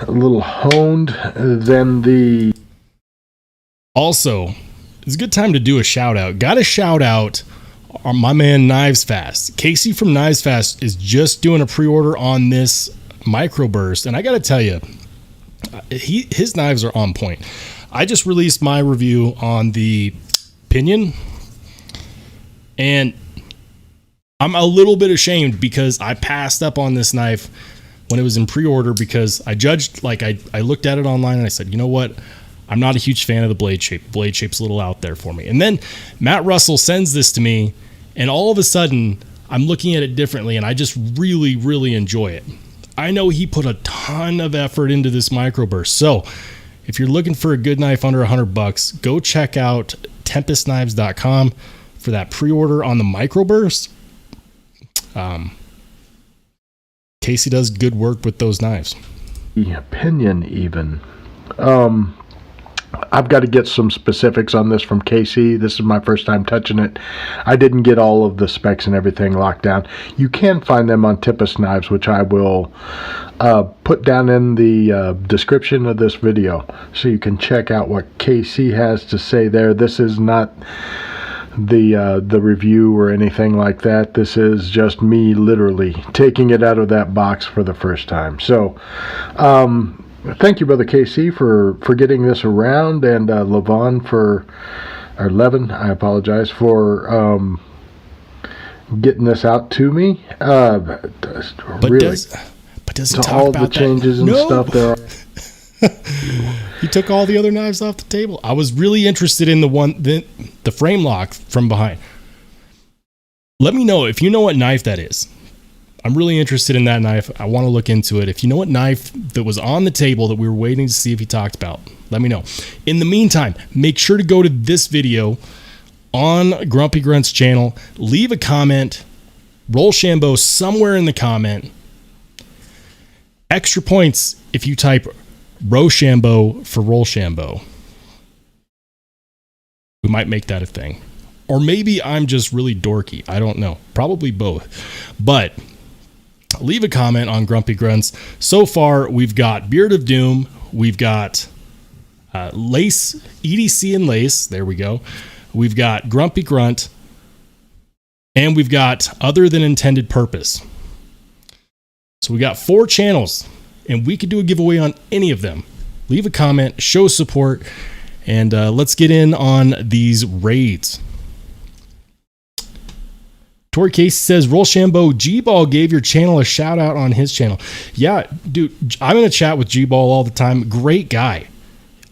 little honed. Then the also, it's a good time to do a shout out. Got to shout out my man Knives Fast. Casey from Knives Fast is just doing a pre-order on this microburst, and I got to tell you, his knives are on point. I just released my review on the Pinion, and I'm a little bit ashamed because I passed up on this knife when it was in pre-order because I judged, like I looked at it online and I said, you know what? I'm not a huge fan of the blade shape. The blade shape's a little out there for me. And then Matt Russell sends this to me, and all of a sudden I'm looking at it differently, and I just really, really enjoy it. I know he put a ton of effort into this microburst. So if you're looking for a good knife under $100, go check out tempestknives.com for that pre-order on the microburst. Casey does good work with those knives. The Opinion even. I've got to get some specifics on this from Casey. This is my first time touching it. I didn't get all of the specs and everything locked down. You can find them on Tempest Knives, which I will put down in the description of this video, so you can check out what Casey has to say there. This is not the review or anything like that. This is just me literally taking it out of that box for the first time. So thank you, Brother KC, for getting this around, and Levin, I apologize, for getting this out to me. Does he talk all about the changes and stuff there are. He took all the other knives off the table. I was really interested in the frame lock from behind. Let me know if you know what knife that is. I'm really interested in that knife. I want to look into it. If you know what knife that was on the table that we were waiting to see if he talked about, let me know. In the meantime, make sure to go to this video on Grumpy Grunt's channel. Leave a comment. Rollshambo somewhere in the comment. Extra points if you type Rollshambo for Rollshambo. We might make that a thing. Or maybe I'm just really dorky. I don't know. Probably both. But leave a comment on Grumpy Grunts. So far, we've got Beard of Doom. We've got Lace, EDC and Lace. There we go. We've got Grumpy Grunt. And we've got Other Than Intended Purpose. So we got 4 channels. And we could do a giveaway on any of them. Leave a comment. Show support. And let's get in on these raids. Tori Casey says, Rollshambo, G-Ball gave your channel a shout out on his channel. Yeah, dude, I'm in a chat with G-Ball all the time. Great guy.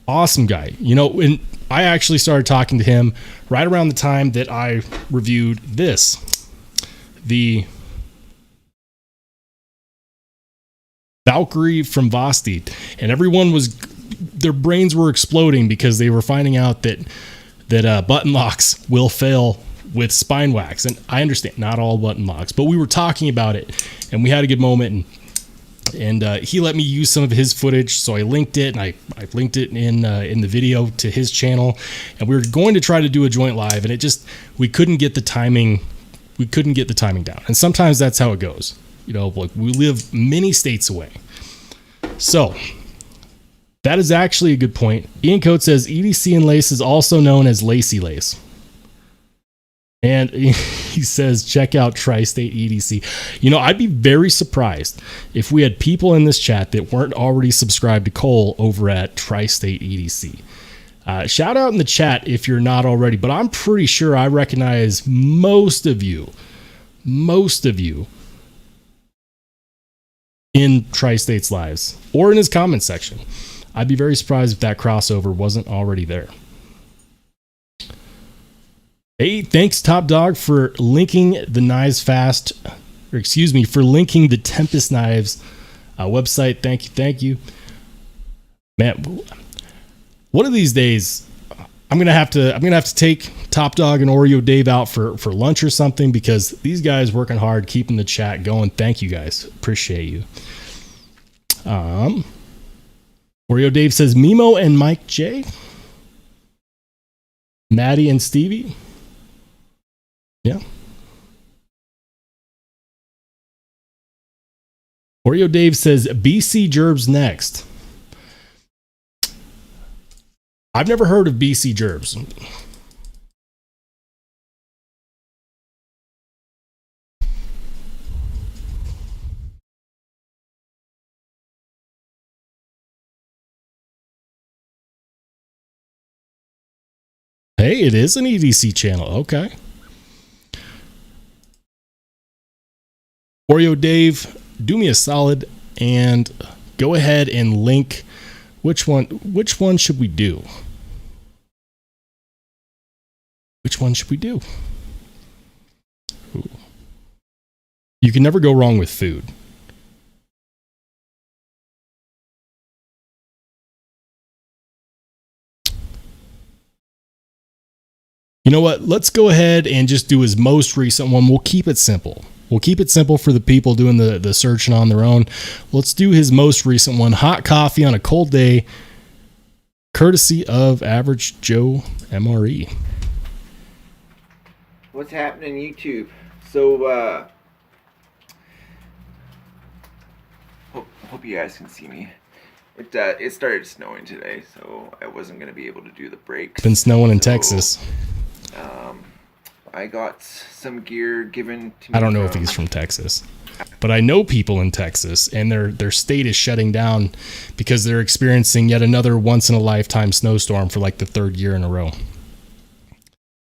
Awesome guy. You know, and I actually started talking to him right around the time that I reviewed this. The Valkyrie from Vosti. And everyone was, their brains were exploding because they were finding out that button locks will fail with spine wax. And I understand not all button locks, but we were talking about it and we had a good moment, and he let me use some of his footage. So I linked it, and I linked it in the video to his channel, and we were going to try to do a joint live, and we couldn't get the timing down. And sometimes that's how it goes. You know, like we live many states away. So that is actually a good point. Ian Coates says EDC and Lace is also known as Lacy Lace. And he says, check out Tri-State EDC. You know, I'd be very surprised if we had people in this chat that weren't already subscribed to Cole over at Tri-State EDC. Shout out in the chat if you're not already, but I'm pretty sure I recognize most of you in Tri-State's lives or in his comment section. I'd be very surprised if that crossover wasn't already there. Hey, thanks Top Dog for linking the knives fast, or excuse me, for linking the Tempest Knives website. Thank you. Man, one of these days I'm gonna have to take Top Dog and Oreo Dave out for lunch or something, because these guys working hard, keeping the chat going. Thank you guys, appreciate you. Oreo Dave says Mimo and Mike J, Maddie and Stevie. Yeah. Oreo Dave says BC Gerbs next. I've never heard of BC Gerbs. Hey, it is an EDC channel. Okay. Oreo Dave, do me a solid and go ahead and link. Which one should we do? Which one should we do? Ooh. You can never go wrong with food. You know what? Let's go ahead and just do his most recent one. We'll keep it simple. We'll keep it simple for the people doing the searching on their own. Let's do his most recent one. Hot coffee on a cold day, courtesy of Average Joe MRE. What's happening, YouTube? So, hope you guys can see me. It started snowing today, so I wasn't going to be able to do the breaks. Been snowing in Texas. I got some gear given to me. I don't know if he's from Texas, but I know people in Texas, and their state is shutting down because they're experiencing yet another once-in-a-lifetime snowstorm for like the 3rd year in a row.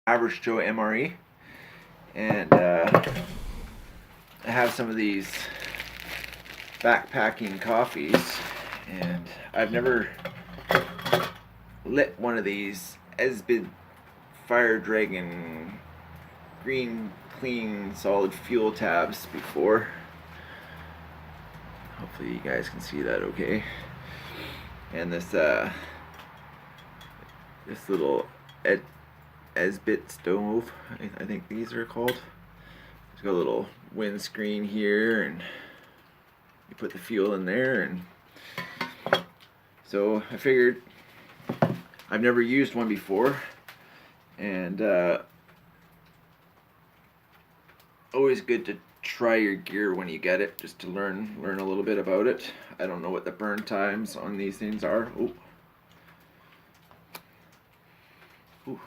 Average Joe MRE. And I have some of these backpacking coffees, and I've never lit one of these Esbid Fire Dragon green clean solid fuel tabs before. Hopefully you guys can see that okay. And this little Esbit stove, I think these are called. It's got a little windscreen here, and you put the fuel in there, and So I figured I've never used one before, and always good to try your gear when you get it, just to learn a little bit about it. I don't know what the burn times on these things are. Oh. Ooh.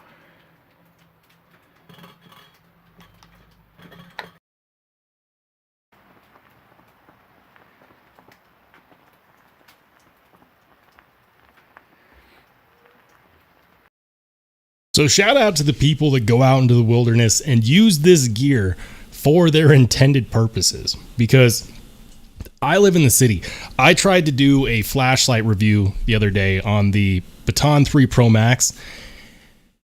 So shout out to the people that go out into the wilderness and use this gear for their intended purposes, because I live in the city. I tried to do a flashlight review the other day on the Baton 3 Pro Max,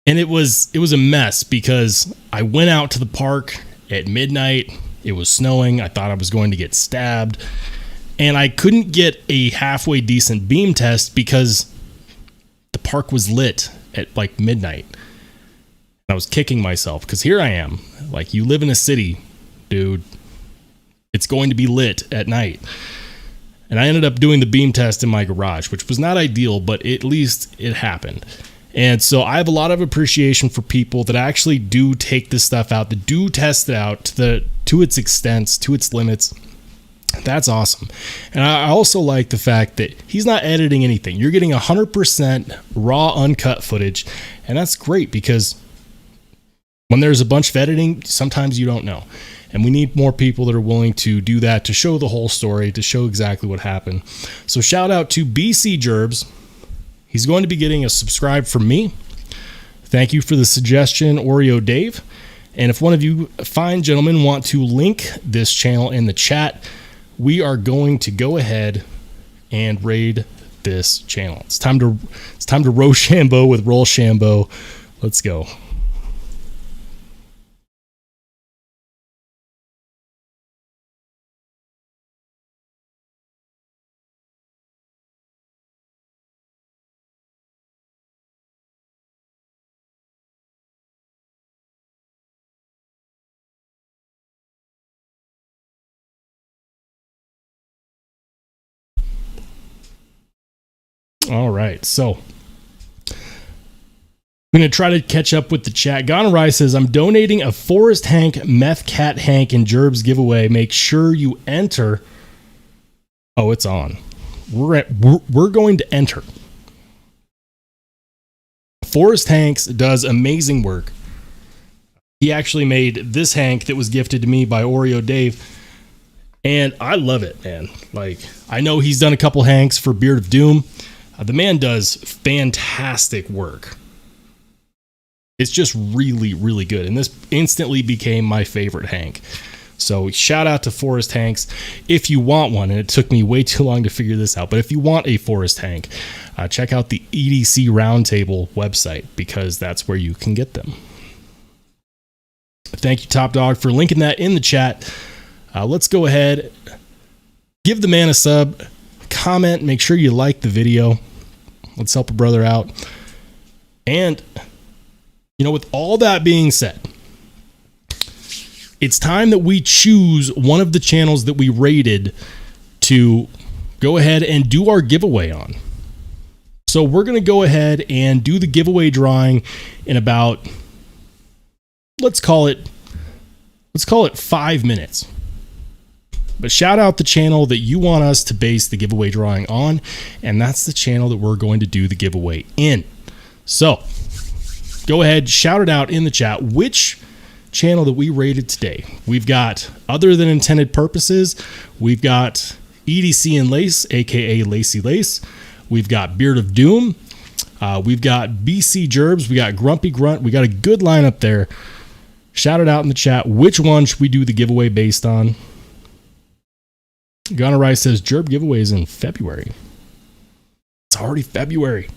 and it was a mess because I went out to the park at midnight. It was snowing. I thought I was going to get stabbed, and I couldn't get a halfway decent beam test because the park was lit at like midnight. I was kicking myself because here I am, like, you live in a city, dude. It's going to be lit at night. And I ended up doing the beam test in my garage, which was not ideal, but at least it happened. And so I have a lot of appreciation for people that actually do take this stuff out, that do test it out to its extents, to its limits. That's awesome. And I also like the fact that he's not editing anything. You're getting 100% raw, uncut footage. And that's great, because when there's a bunch of editing, sometimes you don't know. And we need more people that are willing to do that, to show the whole story, to show exactly what happened. So shout out to BC Gerbs. He's going to be getting a subscribe from me. Thank you for the suggestion, Oreo Dave. And if one of you fine gentlemen want to link this channel in the chat, we are going to go ahead and raid this channel. It's time to Rollshambo with Rollshambo. Let's go. All right, so I'm going to try to catch up with the chat. Gonorrhea says, I'm donating a Forest Hank, Meth Cat Hank, and Gerbs giveaway. Make sure you enter. Oh, it's on. We're going to enter. Forest Hanks does amazing work. He actually made this Hank that was gifted to me by Oreo Dave, and I love it, man. Like, I know he's done a couple Hanks for Beard of Doom. The man does fantastic work. It's just really, really good. And this instantly became my favorite Hank. So shout out to Forest Hanks. If you want one, and it took me way too long to figure this out, but if you want a Forest Hank, check out the EDC Roundtable website, because that's where you can get them. Thank you, Top Dog, for linking that in the chat. Let's go ahead. Give the man a sub. Comment. Make sure you like the video. Let's help a brother out. And, you know, with all that being said, it's time that we choose one of the channels that we rated to go ahead and do our giveaway on. So we're going to go ahead and do the giveaway drawing in about, let's call it 5 minutes. But shout out the channel that you want us to base the giveaway drawing on, and that's the channel that we're going to do the giveaway in. So go ahead, shout it out in the chat which channel that we rated today. We've got Other Than Intended Purposes. We've got EDC and Lace, aka Lacy Lace. We've got Beard of Doom. We've got BC Gerbs. We got Grumpy Grunt. We got a good lineup there. Shout it out in the chat which one should we do the giveaway based on. Gonorrhea says Gerb giveaway is in February. It's already February.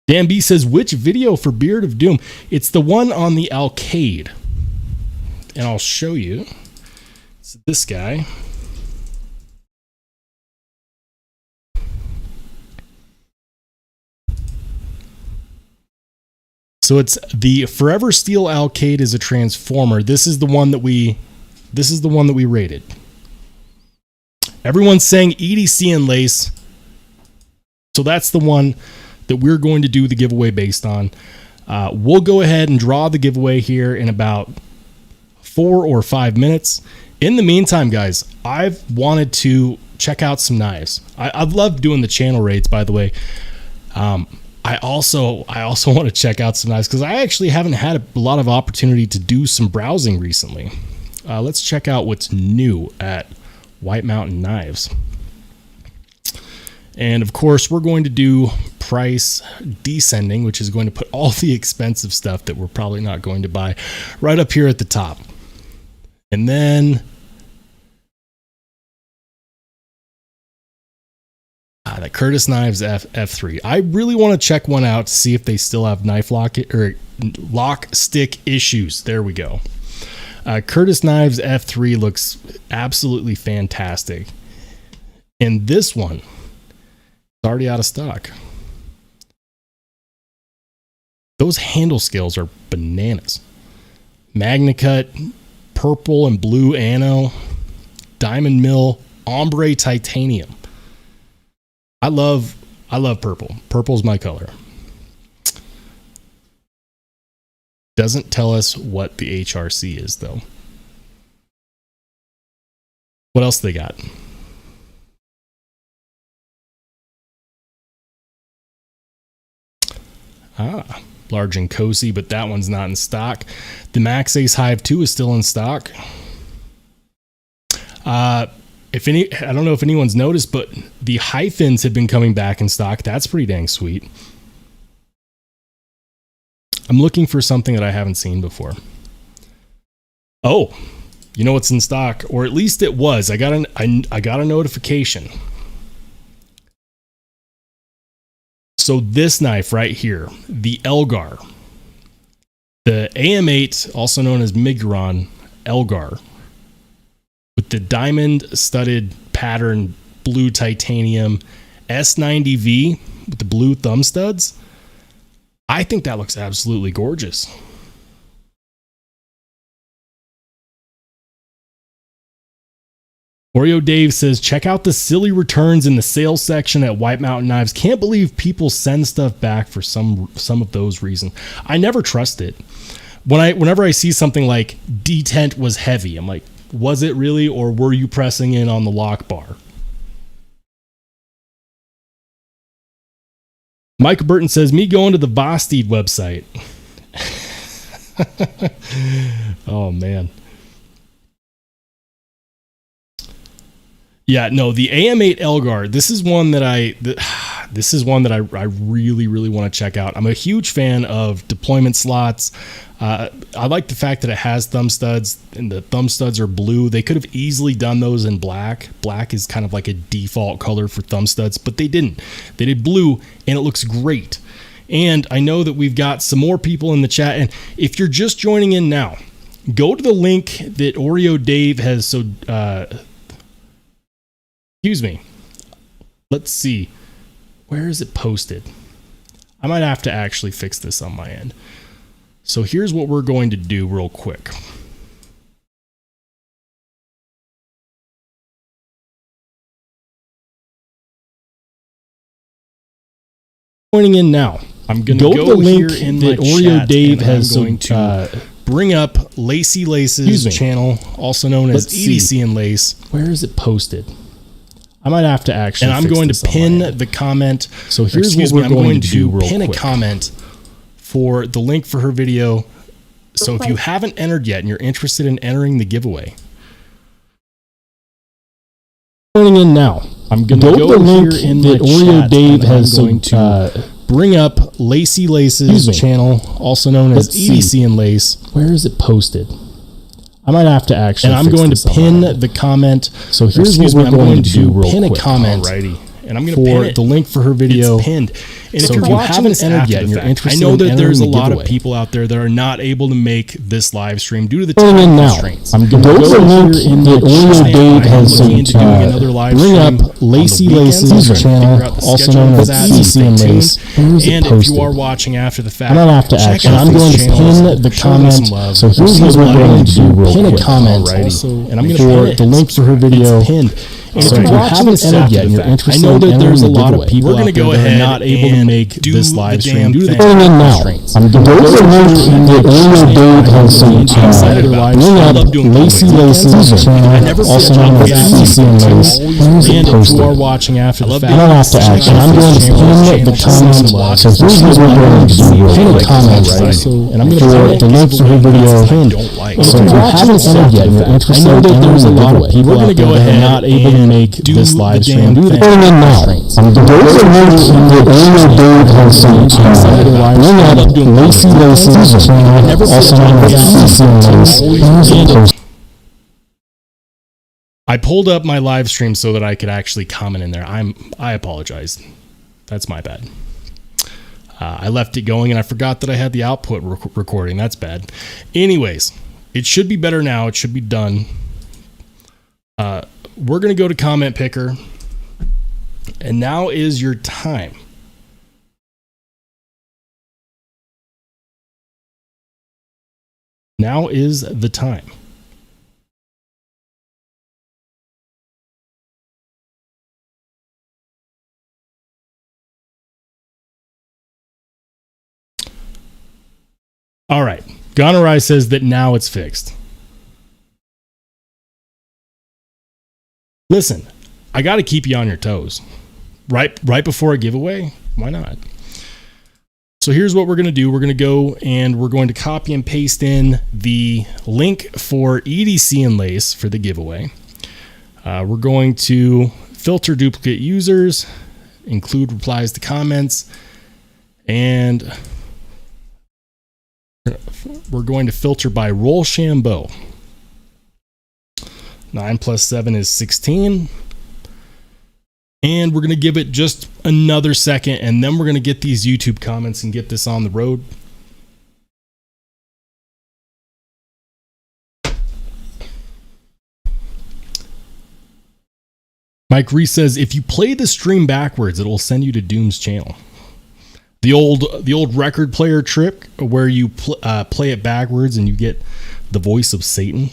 Dan B says, which video for Beard of Doom? It's the one on the Alcade. And I'll show you. It's this guy. So it's the Forever Steel Alcade is a transformer. This is the one that we rated. Everyone's saying EDC and Lace. So that's the one that we're going to do the giveaway based on. We'll go ahead and draw the giveaway here in about 4 or 5 minutes. In the meantime, guys, I've wanted to check out some knives. I've loved doing the channel raids, by the way. I also want to check out some knives because I actually haven't had a lot of opportunity to do some browsing recently. Let's check out what's new at White Mountain Knives. And of course, we're going to do price descending, which is going to put all the expensive stuff that we're probably not going to buy right up here at the top. And then the Curtis Knives F3. I really want to check one out to see if they still have knife lock stick issues. There we go. Curtis Knives F3 looks absolutely fantastic. And this one is already out of stock. Those handle scales are bananas. MagnaCut, purple and blue ano, diamond mill, ombre titanium. I love purple. Purple's my color. Doesn't tell us what the HRC is though. What else they got? Large and cozy, but that one's not in stock. The Max Ace Hive 2 is still in stock. I don't know if anyone's noticed, but the hyphens have been coming back in stock. That's pretty dang sweet. I'm looking for something that I haven't seen before. Oh, you know what's in stock, or at least it was. I got a notification. So this knife right here, the Elgar, the AM8, also known as Midgards Elgar, with the diamond studded pattern blue titanium S90V with the blue thumb studs. I think that looks absolutely gorgeous. Oreo Dave says, check out the silly returns in the sales section at White Mountain Knives. Can't believe people send stuff back for some of those reasons. I never trust it. Whenever I see something like detent was heavy, I'm like, was it really, or were you pressing in on the lock bar? Mike Burton says, me going to the Vosteed website. Oh man. Yeah, no, the AM8 Elgar, this is one that I really want to check out. I'm a huge fan of deployment slots. I like the fact that it has thumb studs, and the thumb studs are blue. They could have easily done those in black. Black is kind of like a default color for thumb studs, but they didn't. They did blue, and it looks great. And I know that we've got some more people in the chat, and if you're just joining in now, go to the link that Oreo Dave has excuse me. Let's see. Where is it posted? I might have to actually fix this on my end. So here's what we're going to do real quick. Joining in now. I'm going to go to the link here in that Oreo Dave has going to bring up Lacy Lace's channel, also known as EDC and Lace. Where is it posted? I might have to actually. And I'm going to pin the comment. So here's what we're going to do. Pin a comment for the link for her video. So if you haven't entered yet and you're interested in entering the giveaway, joining in now. I'm going to go to the link here in that Oreo Dave has going to bring up Lacy Lace's channel, also known as EDC and Lace. Where is it posted? I might have to actually. And I'm going to pin the comment. So here's what we're going to do. Pin a comment. Alrighty. And I'm going to pin the link for her video. It's pinned. And so if you haven't entered yet and you're interested, I know that there's a lot of people out there that are not able to make this live stream due to the time constraints. I'm going to go to the link in that Oreo Dave has doing another live bring up Lacy Lace's channel, also known as EDC and Lace. And if you are watching after the fact, check out I'm going to pin the comment. So here's what we're going to do. Pin a comment. And I'm going to pin the link for her video. Pinned. And so if you're watching this after yet, the fact, I know that there's a lot of people out there that are not able to make this live stream due to the constraints. I'm going to go inside of live stream. I love doing laces. I never see a job with and if you are watching after the fact, I don't have to act. I'm going to pin the comments. So here's what we're going to do. Pin a comment, right? And I'm going to the links to her video pinned. So if you haven't entered yet, you're interested, I know that there's a lot of people out there that are not able to make this live stream. Do the constraints. I'm going to go to links in the area Dave has sent. Bring up Lacy Laces. I never also have Lacy. I pulled up my live stream so that I could actually comment in there. I apologize. That's my bad. I left it going and I forgot that I had the output recording. That's bad. Anyways, it should be better now. It should be done. We're going to go to comment picker. And now is your time. Now is the time. All right. Gonorrhea says that now it's fixed. Listen, I got to keep you on your toes. Right before a giveaway? Why not? So here's what we're going to do. We're going to go and we're going to copy and paste in the link for EDC and Lace for the giveaway. We're going to filter duplicate users, include replies to comments, and we're going to filter by Rollshambo. 9 plus 7 is 16. And we're going to give it just another second, and then we're going to get these YouTube comments and get this on the road. Mike Reese says, if you play the stream backwards, it will send you to Doom's channel. The old record player trick where you play it backwards and you get the voice of Satan.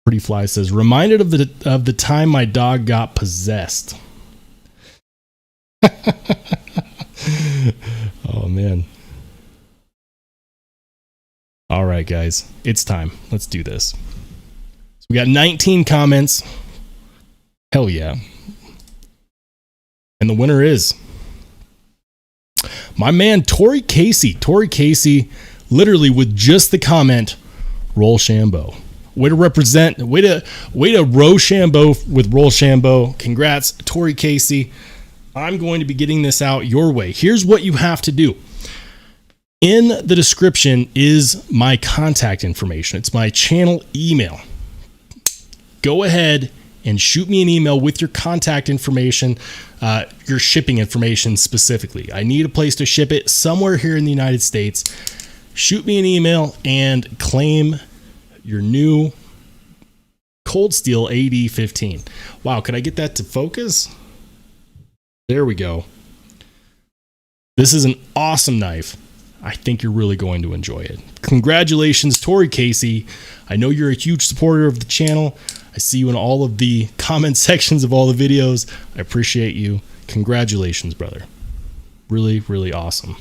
Pretty Fly says, reminded of the time my dog got possessed. Oh man. All right, guys, it's time. Let's do this. So we got 19 comments. Hell yeah. And the winner is my man, Tori Casey. Tori Casey, literally with just the comment, Rollshambo. Way to represent, way to Rollshambo with Rollshambo. Congrats, Tori Casey. I'm going to be getting this out your way. Here's what you have to do. In the description is my contact information. It's my channel email. Go ahead and shoot me an email with your contact information, your shipping information specifically. I need a place to ship it somewhere here in the United States. Shoot me an email and claim your new Cold Steel AD15. Wow, could I get that to focus? There we go. This is an awesome knife. I think you're really going to enjoy it. Congratulations, Tori Casey. I know you're a huge supporter of the channel. I see you in all of the comment sections of all the videos. I appreciate you. Congratulations, brother. Really, really awesome.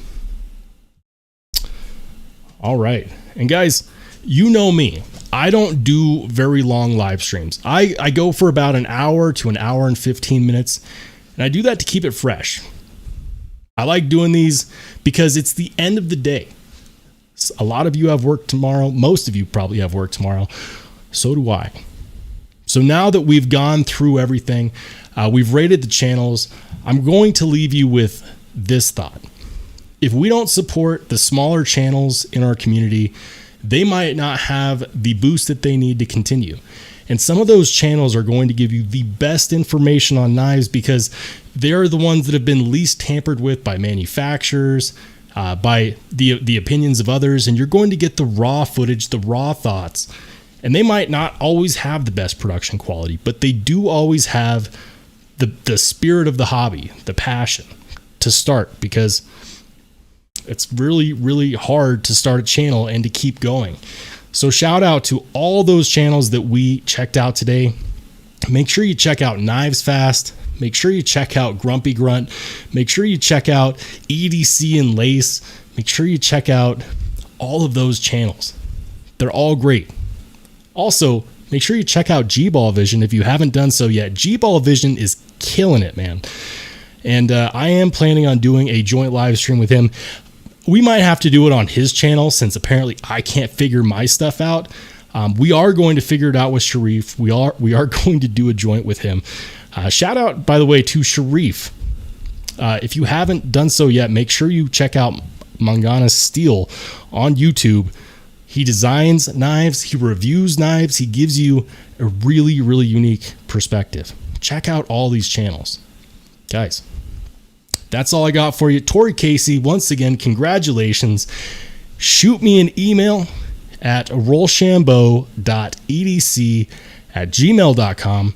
All right. And guys, you know me. I don't do very long live streams. I go for about an hour to an hour and 15 minutes. And I do that to keep it fresh. I like doing these because it's the end of the day. A lot of you have work tomorrow. Most of you probably have work tomorrow. So do I. So now that we've gone through everything, we've rated the channels, I'm going to leave you with this thought. If we don't support the smaller channels in our community, they might not have the boost that they need to continue. And some of those channels are going to give you the best information on knives because they're the ones that have been least tampered with by manufacturers, by the opinions of others, and you're going to get the raw footage, the raw thoughts. And they might not always have the best production quality, but they do always have the spirit of the hobby, the passion to start, because it's really, really hard to start a channel and to keep going. So shout out to all those channels that we checked out today. Make sure you check out Knives Fast. Make sure you check out Grumpy Grunt. Make sure you check out EDC and Lace. Make sure you check out all of those channels. They're all great. Also, make sure you check out G-Ball Vision if you haven't done so yet. G-Ball Vision is killing it, man. And I am planning on doing a joint live stream with him. We might have to do it on his channel since apparently I can't figure my stuff out. We are going to figure it out with Sharif. We are going to do a joint with him. Shout out, by the way, to Sharif. If you haven't done so yet, make sure you check out Mangana Steel on YouTube. He designs knives. He reviews knives. He gives you a really, really unique perspective. Check out all these channels. Guys, that's all I got for you. Tori Casey, once again, congratulations. Shoot me an email at rollshambo.edc@gmail.com.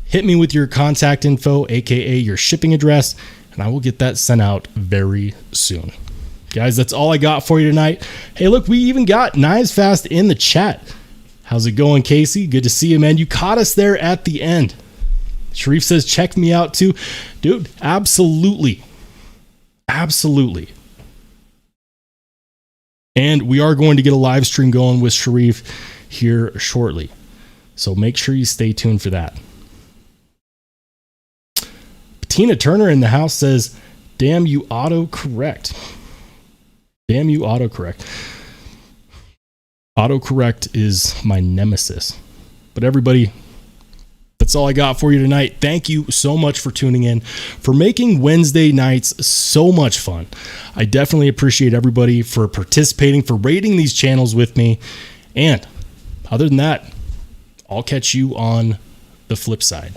Hit me with your contact info, aka your shipping address, and I will get that sent out very soon. Guys, that's all I got for you tonight. Hey, look, we even got Knives Fast in the chat. How's it going, Casey? Good to see you, man. You caught us there at the end. Sharif says, check me out too. Dude, absolutely. Absolutely. And we are going to get a live stream going with Sharif here shortly. So make sure you stay tuned for that. Tina Turner in the house says, damn you autocorrect. Damn you autocorrect. Autocorrect is my nemesis. But everybody, that's all I got for you tonight. Thank you so much for tuning in, for making Wednesday nights so much fun. I definitely appreciate everybody for participating, for rating these channels with me. And other than that, I'll catch you on the flip side.